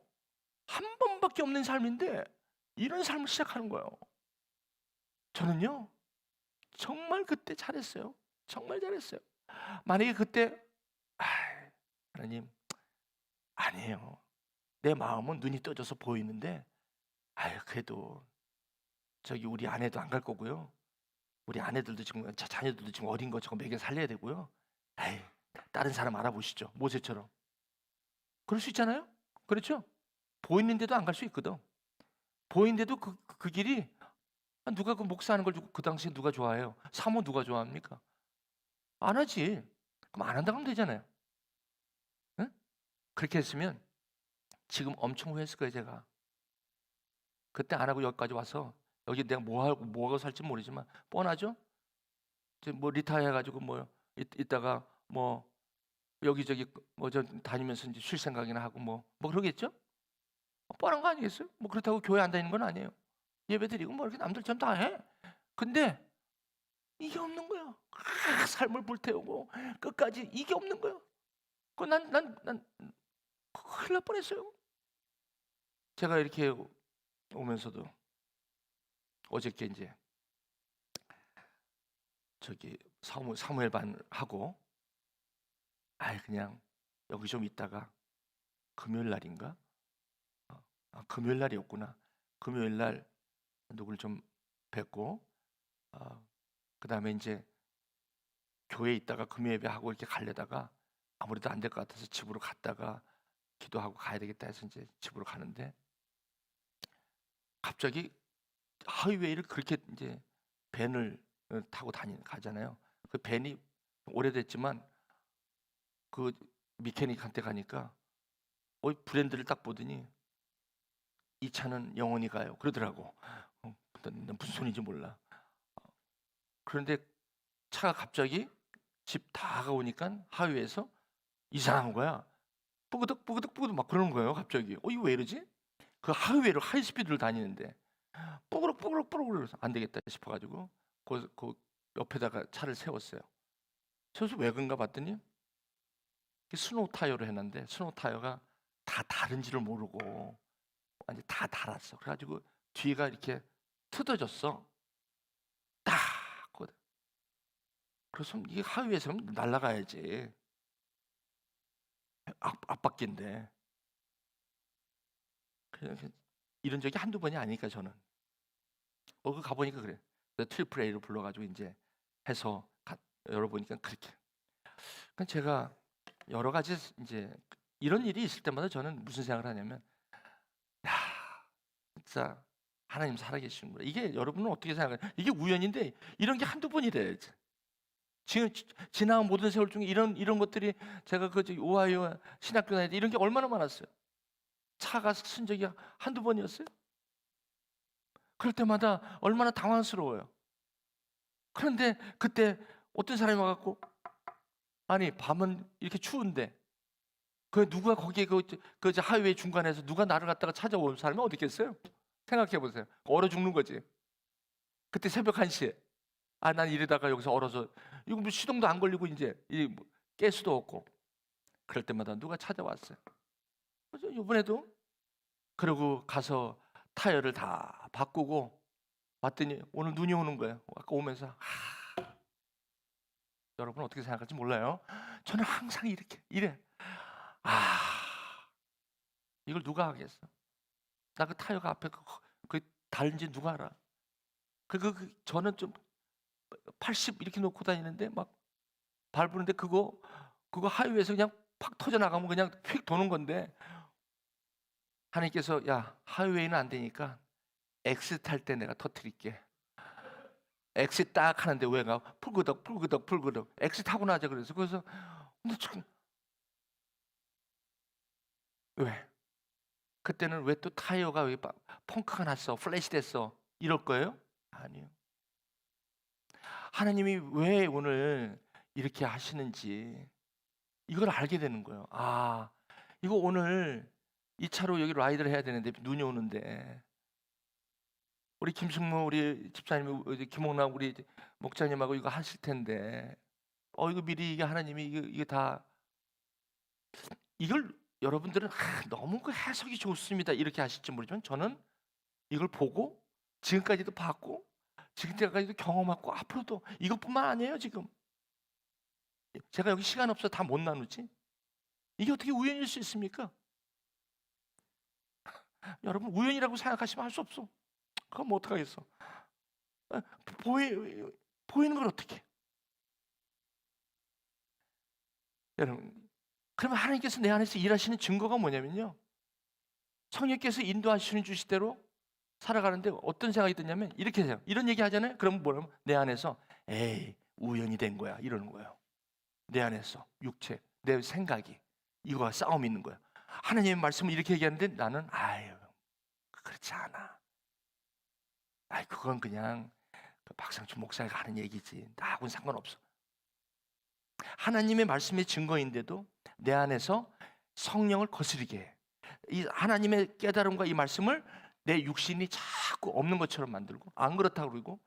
한 번밖에 없는 삶인데 이런 삶을 시작하는 거예요. 저는요. 정말 그때 잘했어요. 정말 잘했어요. 만약에 그때 하나님 아니에요. 내 마음은 눈이 떠져서 보이는데 그래도 저기 우리 아내도 안 갈 거고요. 우리 아내들도 지금 자녀들도 지금 어린 거 저거 먹여 살려야 되고요. 다른 사람 알아보시죠. 모세처럼. 그럴 수 있잖아요. 그렇죠? 보이는데도 안 갈 수 있거든. 보이는데도 그 길이 누가 그 목사하는 걸 그 당시에 누가 좋아해요? 사모 누가 좋아합니까? 안 하지. 그럼 안 한다고 하면 되잖아요. 응? 그렇게 했으면 지금 엄청 후회했을 거예요, 제가. 그때 안 하고 여기까지 와서 여기 내가 뭐하고 살지 모르지만 뻔하죠? 이제 뭐 리타이어 해가지고 뭐 이따가 뭐 여기저기 뭐 저 다니면서 이제 쉴 생각이나 하고 뭐 그러겠죠? 뻔한 거 아니겠어요? 뭐 그렇다고 교회 안 다니는 건 아니에요. 예배 드리고 뭐 이렇게 남들처럼 다 해. 근데 이게 없는 거야. 삶을 불태우고 끝까지 이게 없는 거야. 난 큰일 날 뻔했어요. 제가 이렇게 오면서도 어저께 이제 저기 사무엘반 하고 그냥 여기 좀 있다가 금요일 날인가? 금요일 날이었구나. 금요일 날 누굴 좀 뵙고 그다음에 이제 교회에 있다가 금요 예배 하고 이렇게 가려다가 아무래도 안 될 것 같아서 집으로 갔다가 기도하고 가야 되겠다 해서 이제 집으로 가는데 갑자기 하이웨이를 그렇게 이제 밴을 타고 가잖아요. 그 밴이 오래됐지만 그 미케닉한테 가니까 브랜드를 딱 보더니 이 차는 영원히 가요. 그러더라고. 무슨 소리인지 몰라. 그런데 차가 갑자기 집 다가오니까 하이웨이에서 이상한 거야. 뿌그덕 막 그러는 거예요. 갑자기. 이거 왜 이러지? 그 하이웨이를 하이스피드를 다니는데 뿌그럭 그래서 안 되겠다 싶어가지고 그 옆에다가 차를 세웠어요. 세워서 왜 그런가 봤더니 스노우 타이어로 해놨는데 스노우 타이어가 다 다른지를 모르고 완전 다 달았어. 그래가지고 뒤가 이렇게 뜯어졌어. 딱. 그래서 이게 하위에서 날아가야지. 앞바퀴인데. 이런 적이 한두 번이 아니니까 저는. 그 가보니까 그래. 트리플 A로 불러가지고 이제 해서 열어보니까 그렇게. 그러니까 제가 여러 가지 이제 이런 일이 있을 때마다 저는 무슨 생각을 하냐면, 야, 진짜 하나님 살아계시는구나. 이게 여러분은 어떻게 생각해요? 이게 우연인데 이런 게 한두 번이래. 지금 지나온 모든 세월 중에 이런 것들이 제가 오하이오 신학교 다닐 때 이런 게 얼마나 많았어요. 차가 쓴 적이 한두 번이었어요. 그럴 때마다 얼마나 당황스러워요. 그런데 그때 어떤 사람이 와갖고 아니 밤은 이렇게 추운데 누가 거기에 그 하이웨이 중간에서 누가 나를 갖다가 찾아온 사람이 어디 있겠어요? 생각해 보세요. 얼어 죽는 거지. 그때 새벽 1시에 난 이러다가 여기서 얼어서 이거 뭐 시동도 안 걸리고 이제 깰 수도 없고 그럴 때마다 누가 찾아왔어요. 그래서 이번에도 그러고 가서 타이어를 다 바꾸고 왔더니 오늘 눈이 오는 거예요. 아까 오면서 여러분 어떻게 생각할지 몰라요. 저는 항상 이래. 이걸 누가 하겠어? 나 그 타이어가 앞에 그 다른지 누가 알아? 저는 좀 80 이렇게 놓고 다니는데 막 밟는데 그거 하이웨이에서 그냥 팍 터져 나가면 그냥 휙 도는 건데 하나님께서 야 하이웨이는 안 되니까 엑스 탈 때 내가 터뜨릴게. 엑스 딱 하는데 왜가 풀그덕 엑스 타고 나자 그래서 근데 참 왜? 그때는 왜 또 타이어가 왜 펑크가 났어, 플래시 됐어, 이럴 거예요? 아니요. 하나님이 왜 오늘 이렇게 하시는지 이걸 알게 되는 거예요. 아, 이거 오늘 이 차로 여기 라이드를 해야 되는데 눈이 오는데 우리 김승모 우리 집사님, 김홍남 우리 목자님하고 이거 하실 텐데 이거 미리 이게 하나님이 이게 다 이걸 여러분들은 너무 그 해석이 좋습니다 이렇게 하실지 모르지만 저는 이걸 보고 지금까지도 봤고 지금까지도 경험하고 앞으로도 이것뿐만 아니에요. 지금 제가 여기 시간 없어 다 못 나누지. 이게 어떻게 우연일 수 있습니까? 여러분 우연이라고 생각하시면 할 수 없어. 그럼 뭐 어떡하겠어. 보이는 걸 어떻게. 여러분 그러면 하나님께서 내 안에서 일하시는 증거가 뭐냐면요, 성령께서 인도하시는 주시대로 살아가는데 어떤 생각이 드냐면 이렇게 해요. 이런 얘기 하잖아요. 그럼 뭐냐면 내 안에서 에이 우연이 된 거야 이러는 거예요. 내 안에서 육체 내 생각이 이거와 싸움이 있는 거예요. 하나님의 말씀을 이렇게 얘기하는데 나는 아유 그렇지 않아. 아이 그건 그냥 박상춘 목사가 하는 얘기지 나하고는 상관없어. 하나님의 말씀의 증거인데도 내 안에서 성령을 거스르게 해. 이 하나님의 깨달음과 이 말씀을 내 육신이 자꾸 없는 것처럼 만들고 안 그렇다고 그러고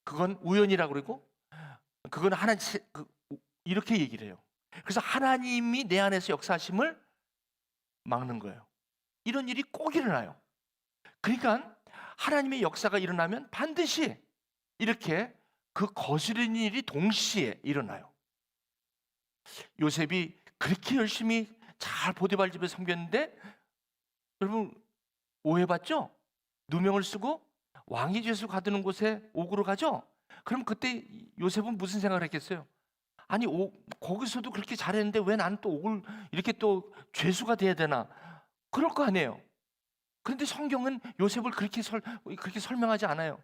그건 우연이라고 그러고 그건 하나님 이렇게 얘기를 해요. 그래서 하나님이 내 안에서 역사하심을 막는 거예요. 이런 일이 꼭 일어나요. 그러니까 하나님의 역사가 일어나면 반드시 이렇게 그 거스르는 일이 동시에 일어나요. 요셉이 그렇게 열심히 잘 보디발 집에 섬겼는데 여러분 오해받죠? 누명을 쓰고 왕이 죄수 가두는 곳에 옥으로 가죠? 그럼 그때 요셉은 무슨 생각을 했겠어요? 아니 거기서도 그렇게 잘했는데 왜 나는 또 옥을 이렇게 또 죄수가 돼야 되나? 그럴 거 아니에요. 그런데 성경은 요셉을 그렇게 설명하지 않아요.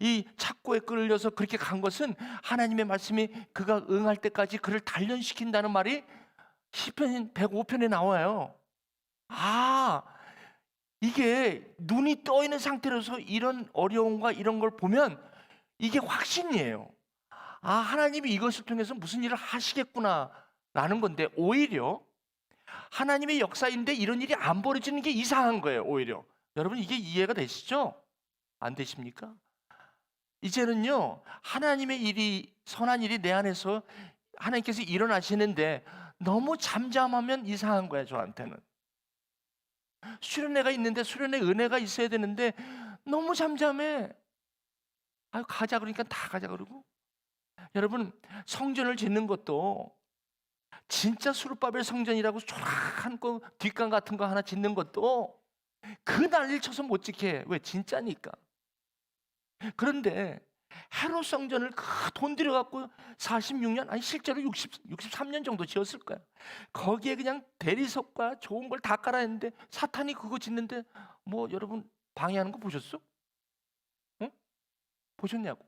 이 착고에 끌려서 그렇게 간 것은 하나님의 말씀이 그가 응할 때까지 그를 단련시킨다는 말이 시편 105편에 나와요. 아, 이게 눈이 떠 있는 상태로서 이런 어려움과 이런 걸 보면 이게 확신이에요. 아, 하나님이 이것을 통해서 무슨 일을 하시겠구나 라는 건데 오히려 하나님의 역사인데 이런 일이 안 벌어지는 게 이상한 거예요. 오히려 여러분 이게 이해가 되시죠? 안 되십니까? 이제는요 하나님의 일이 선한 일이 내 안에서 하나님께서 일어나시는데 너무 잠잠하면 이상한 거야. 저한테는 수련회가 있는데 수련회 은혜가 있어야 되는데 너무 잠잠해. 아유 가자 그러니까 다 가자 그러고. 여러분 성전을 짓는 것도 진짜 수르바벨 성전이라고 초라한 거 뒷강 같은 거 하나 짓는 것도 그 난리를 쳐서 못 지게. 왜? 진짜니까. 그런데 헤롯 성전을 그 돈 들여갖고 46년 아니 실제로 63년 정도 지었을 거야. 거기에 그냥 대리석과 좋은 걸 다 깔아냈는데 사탄이 그거 짓는데 뭐 여러분 방해하는 거 보셨어? 응? 보셨냐고?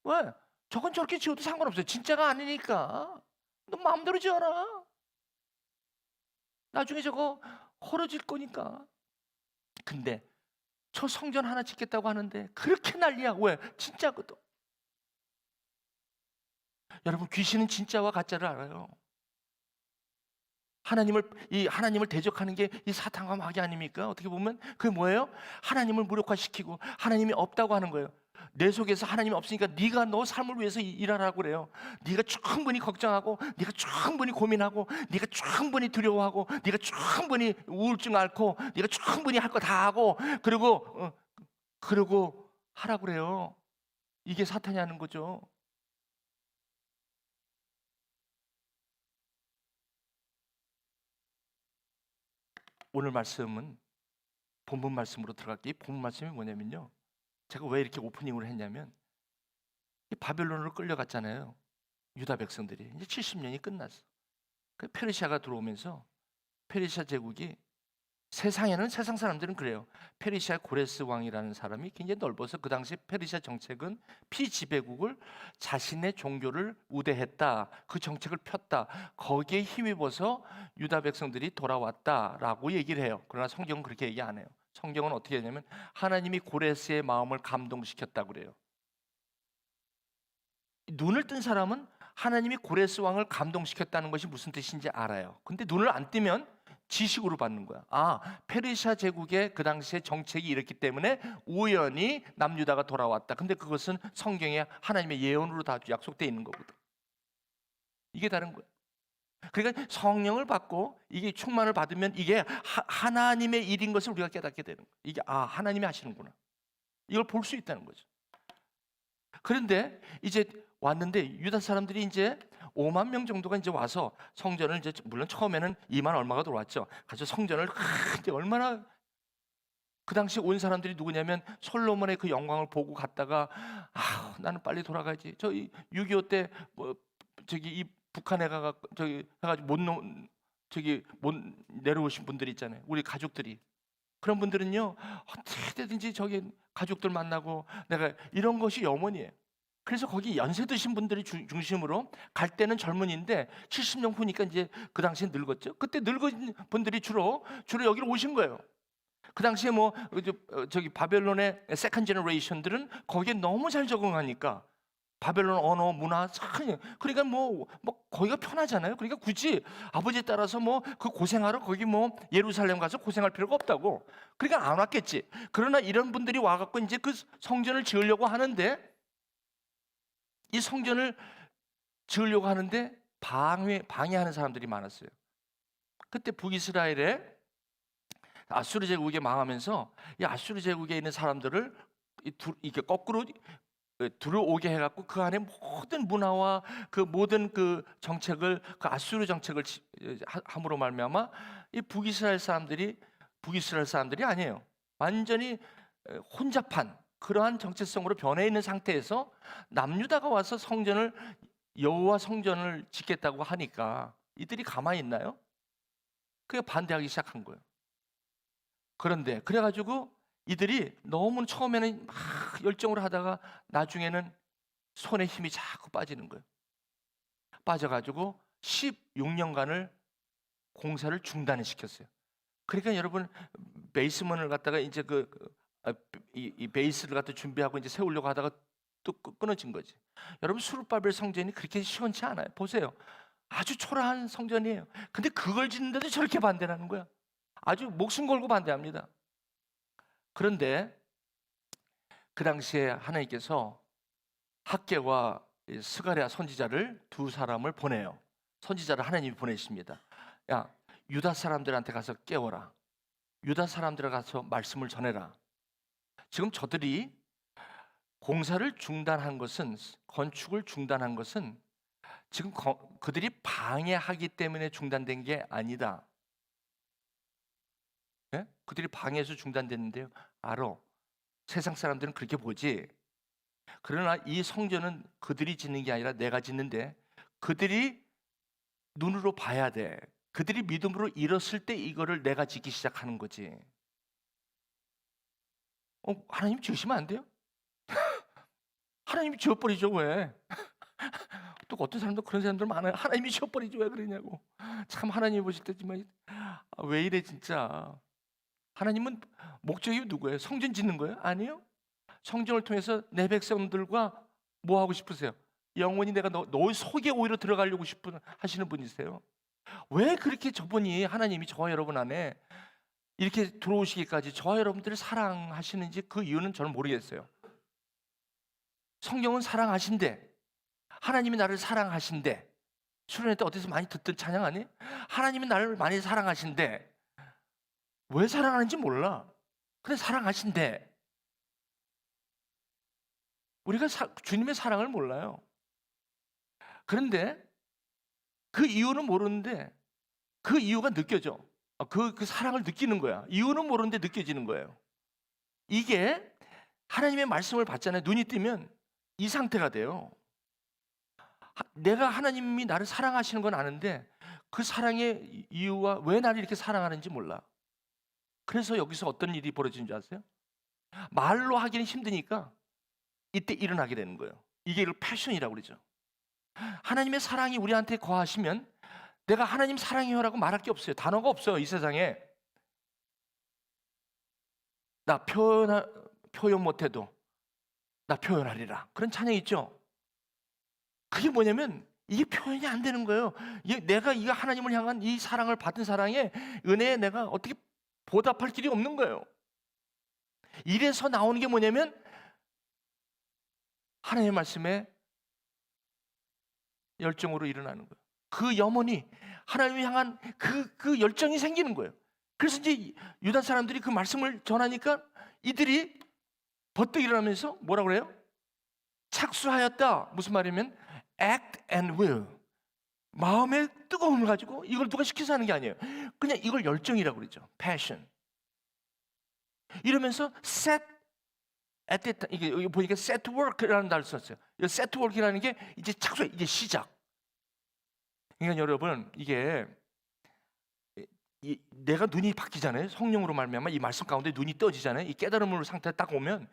왜? 저건 저렇게 지어도 상관없어요. 진짜가 아니니까. 너 마음대로 지어라. 나중에 저거 헐어질 거니까. 근데 저 성전 하나 짓겠다고 하는데 그렇게 난리야. 왜? 진짜거든. 여러분 귀신은 진짜와 가짜를 알아요. 하나님을 대적하는 게 이 사탄과 마귀 아닙니까? 어떻게 보면 그게 뭐예요? 하나님을 무력화시키고 하나님이 없다고 하는 거예요. 내 속에서 하나님이 없으니까 네가 너 삶을 위해서 일하라고 그래요. 네가 충분히 걱정하고 네가 충분히 고민하고 네가 충분히 두려워하고 네가 충분히 우울증 앓고 네가 충분히 할 거 다 하고 그러고 하라고 그래요. 이게 사탄이 하는 거죠. 오늘 말씀은 본문 말씀으로 들어갈게요. 본문 말씀이 뭐냐면요, 제가 왜 이렇게 오프닝을 했냐면 바벨론으로 끌려갔잖아요. 유다 백성들이 이제 70년이 끝났어. 그 페르시아가 들어오면서 페르시아 제국이 세상에는 세상 사람들은 그래요. 페르시아 고레스 왕이라는 사람이 굉장히 넓어서 그 당시 페르시아 정책은 피지배국을 자신의 종교를 우대했다. 그 정책을 폈다. 거기에 힘입어서 유다 백성들이 돌아왔다라고 얘기를 해요. 그러나 성경은 그렇게 얘기 안 해요. 성경은 어떻게 하냐면 하나님이 고레스의 마음을 감동시켰다고 그래요. 눈을 뜬 사람은 하나님이 고레스 왕을 감동시켰다는 것이 무슨 뜻인지 알아요. 근데 눈을 안 뜨면 지식으로 받는 거야. 아, 페르시아 제국의 그 당시에 정책이 이랬기 때문에 우연히 남유다가 돌아왔다. 근데 그것은 성경에 하나님의 예언으로 다 약속되어 있는 거거든. 이게 다른 거야. 그러니까 성령을 받고 이게 충만을 받으면 이게 하나님의 일인 것을 우리가 깨닫게 되는 거야. 이게 하나님이 하시는구나. 이걸 볼 수 있다는 거죠. 그런데 이제 왔는데 유다 사람들이 이제 5만 명 정도가 이제 와서 성전을 이제 물론 처음에는 2만 얼마가 들어왔죠. 가서 성전을 이제 얼마나 그 당시 온 사람들이 누구냐면 솔로몬의 그 영광을 보고 갔다가 나는 빨리 돌아가야지. 저희 6.25 때 뭐 저기 이 북한에 가가 저기 해가지고 못 내려오신 분들 있잖아요. 우리 가족들이 그런 분들은요 어떻게든지 저기 가족들 만나고 내가 이런 것이 염원이에요. 그래서 거기 연세 드신 분들이 중심으로 갈 때는 젊은이인데 70년 후니까 이제 그 당시에 늙었죠. 그때 늙은 분들이 주로 여기로 오신 거예요. 그 당시에 뭐 저기 바벨론의 세컨 제너레이션들은 거기에 너무 잘 적응하니까 바벨론 언어, 문화, 그러니까 뭐 거기가 편하잖아요. 그러니까 굳이 아버지 따라서 뭐 그 고생하러 거기 뭐 예루살렘 가서 고생할 필요가 없다고. 그러니까 안 왔겠지. 그러나 이런 분들이 와갖고 이제 그 성전을 지으려고 하는데 이 성전을 지으려고 하는데 방해하는 사람들이 많았어요. 그때 북이스라엘에 아수르 제국이 망하면서 이 아수르 제국에 있는 사람들을 이렇게 거꾸로 들어오게 해갖고 그 안에 모든 문화와 그 모든 그 정책을 그 아수르 정책을 함으로 말미암아 이 북이스라엘 사람들이 아니에요. 완전히 혼잡한 그러한 정체성으로 변해 있는 상태에서 남유다가 와서 여호와 성전을 짓겠다고 하니까 이들이 가만히 있나요? 그게 반대하기 시작한 거예요. 그런데 그래가지고 이들이 너무 처음에는 막 열정으로 하다가 나중에는 손에 힘이 자꾸 빠지는 거예요. 빠져가지고 16년간을 공사를 중단을 시켰어요. 그러니까 여러분 베이스먼을 갖다가 이제 이 베이스를 갖다 준비하고 이제 세우려고 하다가 또 끊어진 거지. 여러분 수르바벨 성전이 그렇게 시원치 않아요. 보세요. 아주 초라한 성전이에요. 근데 그걸 짓는데도 저렇게 반대하는 거야. 아주 목숨 걸고 반대합니다. 그런데 그 당시에 하나님께서 학개와 스가랴 선지자를 두 사람을 보내요. 선지자를 하나님이 보내십니다. 야, 유다 사람들한테 가서 깨워라. 유다 사람들에 가서 말씀을 전해라. 지금 저들이 공사를 중단한 것은, 건축을 중단한 것은 지금 그들이 방해하기 때문에 중단된 게 아니다. 예? 그들이 방해해서 중단됐는데요. 알아. 세상 사람들은 그렇게 보지. 그러나 이 성전은 그들이 짓는 게 아니라 내가 짓는데 그들이 눈으로 봐야 돼. 그들이 믿음으로 일었을 때 이거를 내가 짓기 시작하는 거지. 하나님 지으시면 안 돼요? 하나님이 지어버리죠 왜? 또 어떤 사람도 그런 사람들 많아요. 하나님이 지어버리죠 왜 그러냐고. 참 하나님 보실 때지만 왜 이래 진짜. 하나님은 목적이 누구예요? 성전 짓는 거예요? 아니요. 성전을 통해서 내 백성들과 뭐 하고 싶으세요? 영원히 내가 너 속에 오히려 들어가려고 하시는 분이세요. 왜 그렇게 저분이 하나님이 저와 여러분 안에 이렇게 들어오시기까지 저와 여러분들을 사랑하시는지 그 이유는 저는 모르겠어요. 성경은 사랑하신대. 하나님이 나를 사랑하신대. 수련회 때 어디서 많이 듣던 찬양 아니? 하나님이 나를 많이 사랑하신대. 왜 사랑하는지 몰라. 근데 사랑하신대. 우리가 주님의 사랑을 몰라요. 그런데 그 이유는 모르는데 그 이유가 느껴져. 그 사랑을 느끼는 거야. 이유는 모르는데 느껴지는 거예요. 이게 하나님의 말씀을 받잖아요. 눈이 뜨면 이 상태가 돼요. 내가 하나님이 나를 사랑하시는 건 아는데 그 사랑의 이유와 왜 나를 이렇게 사랑하는지 몰라. 그래서 여기서 어떤 일이 벌어지는 줄 아세요? 말로 하기는 힘드니까 이때 일어나게 되는 거예요. 이게 패션이라고 그러죠. 하나님의 사랑이 우리한테 거하시면 내가 하나님 사랑해요라고 말할 게 없어요. 단어가 없어요, 이 세상에. 나 표현 못해도 나 표현하리라. 그런 찬양이 있죠. 그게 뭐냐면 이게 표현이 안 되는 거예요. 내가 이거 하나님을 향한 이 사랑을 받은 사랑에 은혜에 내가 어떻게 보답할 길이 없는 거예요. 이래서 나오는 게 뭐냐면 하나님의 말씀에 열정으로 일어나는 거예요. 그 염원이 하나님을 향한 그 열정이 생기는 거예요. 그래서 이제 유다 사람들이 그 말씀을 전하니까 이들이 버뜩 일어나면서 뭐라고 그래요? 착수하였다. 무슨 말이면 act and will. 마음의 뜨거움을 가지고 이걸 누가 시켜서 하는 게 아니에요. 그냥 이걸 열정이라고 그러죠. passion. 이러면서 set at the time, 이게 여기 보니까 set to work라는 단어를 썼어요. 이 set to work이라는 게 이제 착수, 이제 시작. 그러니까 여러분 이게 내가 눈이 바뀌잖아요. 성령으로 말미암아 이 말씀 가운데 눈이 떠지잖아요. 이 깨달음으로 상태에 딱 오면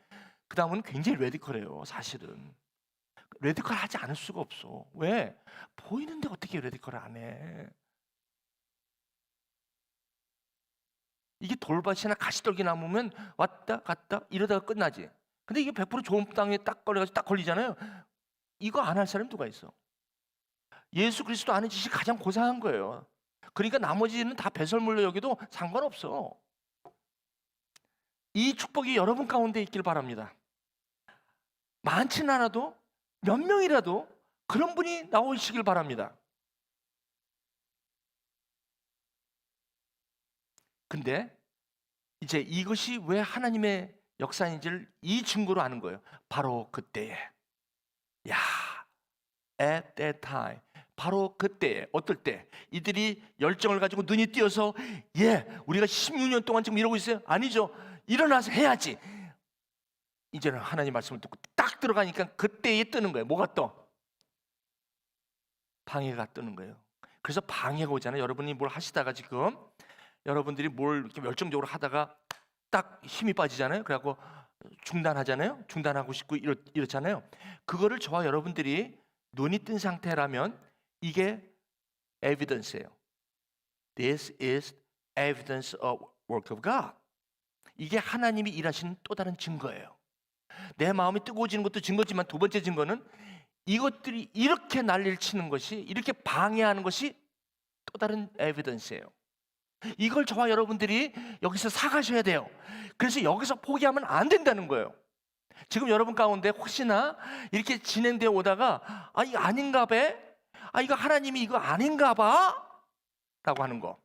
그 다음은 굉장히 레디컬해요. 사실은 레디컬하지 않을 수가 없어. 왜? 보이는데 어떻게 레디컬을 안 해? 이게 돌밭이나 가시떨기 나무면 왔다 갔다 이러다가 끝나지. 근데 이게 100% 좋은 땅에 딱 걸려가지고 딱 걸리잖아요. 이거 안 할 사람이 누가 있어? 예수 그리스도 아는 짓이 가장 고상한 거예요. 그러니까 나머지는 다 배설물로 여기도 상관없어. 이 축복이 여러분 가운데 있길 바랍니다. 많지는 않아도 몇 명이라도 그런 분이 나오시길 바랍니다. 근데 이제 이것이 왜 하나님의 역사인지를 이 증거로 아는 거예요. 바로 그때에. 야, at that time. 바로 그때 어떨 때 이들이 열정을 가지고 눈이 띄어서 우리가 16년 동안 지금 이러고 있어요? 아니죠. 일어나서 해야지. 이제는 하나님 말씀을 듣고 딱 들어가니까 그때에 뜨는 거예요. 뭐가 떠? 방해가 뜨는 거예요. 그래서 방해가 오잖아요. 여러분이 뭘 하시다가 지금 여러분들이 뭘 이렇게 열정적으로 하다가 딱 힘이 빠지잖아요. 그래갖고 중단하잖아요. 중단하고 싶고 이렇잖아요. 그거를 저와 여러분들이 눈이 뜬 상태라면 이게 evidence예요. This is evidence of work of God. 이게 하나님이 일하시는 또 다른 증거예요. 내 마음이 뜨거워지는 것도 증거지만 두 번째 증거는 이것들이 이렇게 난리를 치는 것이, 이렇게 방해하는 것이 또 다른 evidence예요. 이걸 저와 여러분들이 여기서 사가셔야 돼요. 그래서 여기서 포기하면 안 된다는 거예요. 지금 여러분 가운데 혹시나 이렇게 진행되어 오다가 이거 아닌가 봐? 이거 하나님이 이거 아닌가 봐? 라고 하는 거.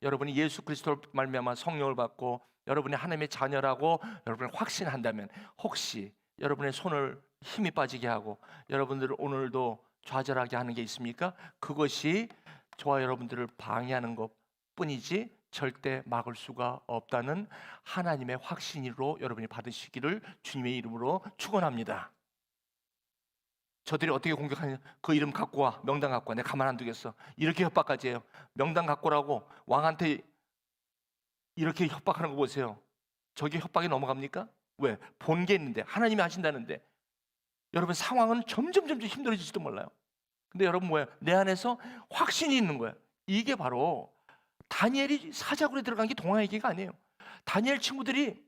여러분이 예수 그리스도를 말미암아 성령을 받고 여러분이 하나님의 자녀라고 여러분을 확신한다면 혹시 여러분의 손을 힘이 빠지게 하고 여러분들을 오늘도 좌절하게 하는 게 있습니까? 그것이 저와 여러분들을 방해하는 것 뿐이지 절대 막을 수가 없다는 하나님의 확신으로 여러분이 받으시기를 주님의 이름으로 축원합니다. 저들이 어떻게 공격하냐? 그 이름 갖고 와, 명단 갖고 와. 내가 가만 안 두겠어. 이렇게 협박까지 해요. 명단 갖고 오라고 왕한테 이렇게 협박하는 거 보세요. 저게 협박이 넘어갑니까? 왜? 본 게 있는데, 하나님이 하신다는데. 여러분 상황은 점점 힘들어질지도 몰라요. 근데 여러분 뭐예요? 내 안에서 확신이 있는 거예요. 이게 바로 다니엘이 사자굴에 들어간 게 동화 얘기가 아니에요. 다니엘 친구들이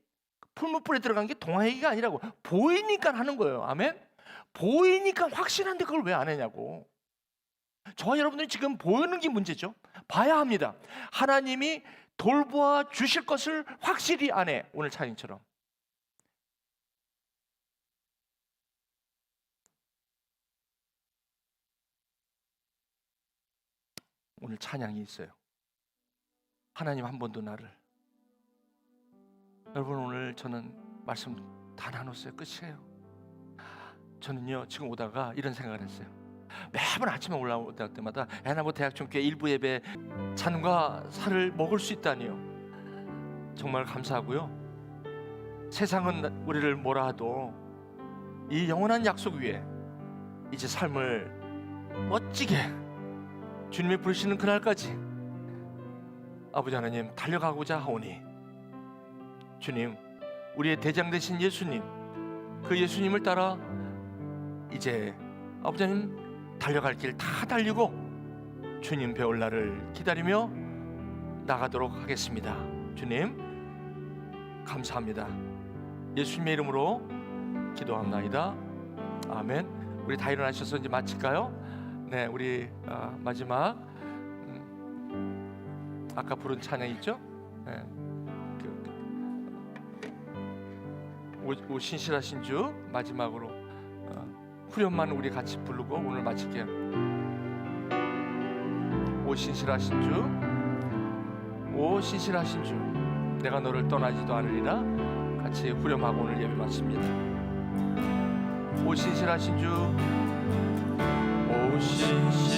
풀무불에 들어간 게 동화 얘기가 아니라고. 보이니까 하는 거예요. 아멘? 보이니까 확신한데 그걸 왜 안 하냐고. 저와 여러분들이 지금 보이는 게 문제죠. 봐야 합니다. 하나님이 돌보아 주실 것을 확실히 안 해. 오늘 찬양처럼. 오늘 찬양이 있어요. 하나님 한 번도 나를. 여러분 오늘 저는 말씀 다 나눴어요. 끝이에요. 저는요 지금 오다가 이런 생각을 했어요. 매번 아침에 올라올 때마다 애나무 대학종교회 일부 예배 잔과 살을 먹을 수 있다니요. 정말 감사하고요. 세상은 우리를 뭐라 해도 이 영원한 약속 위에 이제 삶을 멋지게 주님이 부르시는 그날까지 아버지 하나님 달려가고자 하오니 주님, 우리의 대장 되신 예수님, 그 예수님을 따라 이제 아버지 하나님 달려갈 길 다 달리고 주님 배울 날을 기다리며 나가도록 하겠습니다. 주님 감사합니다. 예수님의 이름으로 기도합나이다. 아멘. 우리 다 일어나셔서 이제 마칠까요? 네, 우리 마지막 아까 부른 찬양 있죠? 네, 오 신실하신 주 마지막으로 후렴만 우리 같이 부르고 오늘 마칠게요. 오 신실하신 주, 오 신실하신 주, 내가 너를 떠나지도 않으리라. 같이 후렴하고 오늘 예배 마칩니다. 오 신실하신 주, 오 신실하신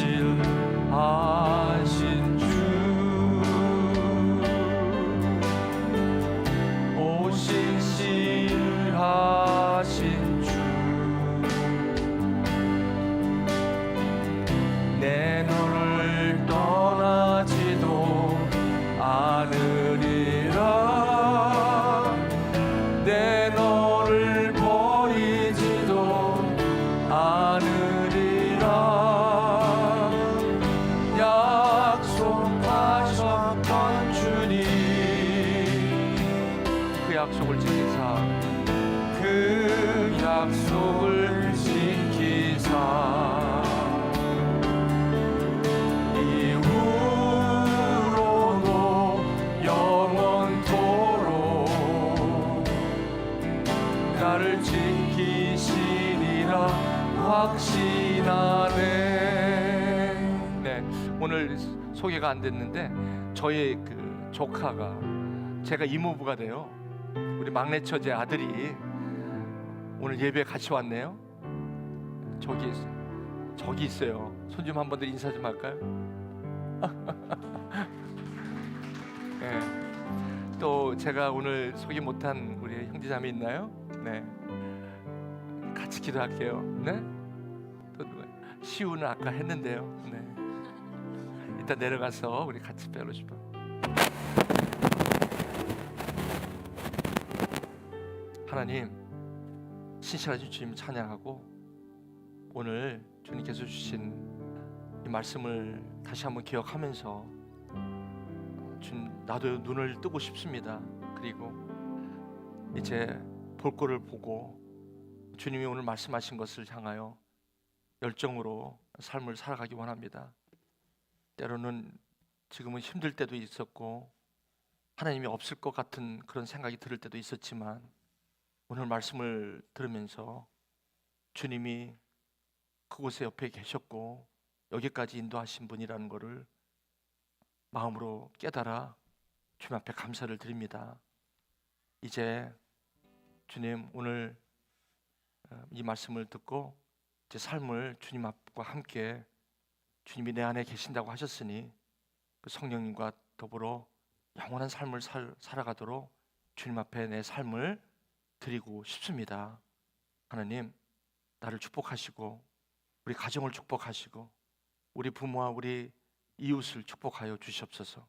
주, 오 신실하신 주, 내 너를 떠나지도 않으리라. 내 너를 버리지도 않으리라. 약속하셨던 주님, 그 약속을 지키사, 그 약속을 지키사 이후로도 영원토록 나를 지키시리라 확신하네. 네, 오늘 소개가 안 됐는데 저희 그 조카가 제가 이모부가 돼요. 우리 막내 처제 아들이 오늘 예배 같이 왔네요. 저기 있어요. 손 좀 한번 더 인사 좀 할까요? 네. 또 제가 오늘 소개 못한 우리 형제자매 있나요? 네, 같이 기도할게요. 네, 또 누가? 시우는 아까 했는데요. 네, 일단 내려가서 우리 같이 펠로십을. 하나님, 신실하신 주님 찬양하고 오늘 주님께서 주신 이 말씀을 다시 한번 기억하면서 주님, 나도 눈을 뜨고 싶습니다. 그리고 이제 볼 거를 보고 주님이 오늘 말씀하신 것을 향하여 열정으로 삶을 살아가기 원합니다. 때로는 지금은 힘들 때도 있었고 하나님이 없을 것 같은 그런 생각이 들을 때도 있었지만 오늘 말씀을 들으면서 주님이 그곳에 옆에 계셨고 여기까지 인도하신 분이라는 것을 마음으로 깨달아 주님 앞에 감사를 드립니다. 이제 주님, 오늘 이 말씀을 듣고 제 삶을 주님 앞과 함께 주님이 내 안에 계신다고 하셨으니 그 성령님과 더불어 영원한 삶을 살아가도록 주님 앞에 내 삶을 드리고 싶습니다. 하나님, 나를 축복하시고 우리 가정을 축복하시고 우리 부모와 우리 이웃을 축복하여 주시옵소서.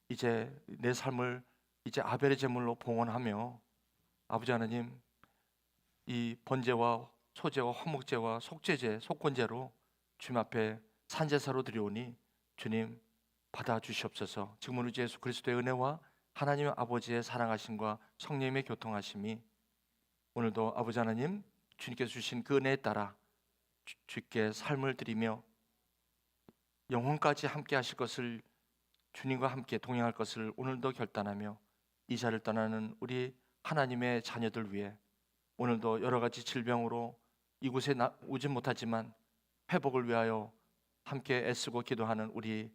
이제 내 삶을 이제 아벨의 제물로 봉헌하며 아버지 하나님, 이 번제와 소제와 화목제와 속죄제, 속건제로 주님 앞에 산제사로 드려오니 주님 받아 주시옵소서. 지금은 우리 예수 그리스도의 은혜와 하나님 아버지의 사랑하심과 성령님의 교통하심이 오늘도 아버지 하나님 주님께서 주신 그 은혜에 따라 주께 삶을 드리며 영혼까지 함께 하실 것을, 주님과 함께 동행할 것을 오늘도 결단하며 이 자리를 떠나는 우리 하나님의 자녀들 위해 오늘도 여러 가지 질병으로 이곳에 오지 못하지만 회복을 위하여 함께 애쓰고 기도하는 우리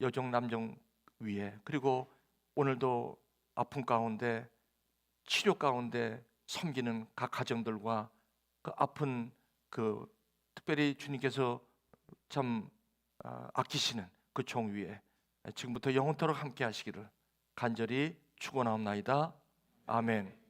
여종 남종 위에, 그리고 오늘도 아픔 가운데 치료 가운데 섬기는 각 가정들과 그 아픈 그 특별히 주님께서 참 아끼시는 그 종 위에 지금부터 영원토록 함께 하시기를 간절히 축원하옵나이다. 아멘.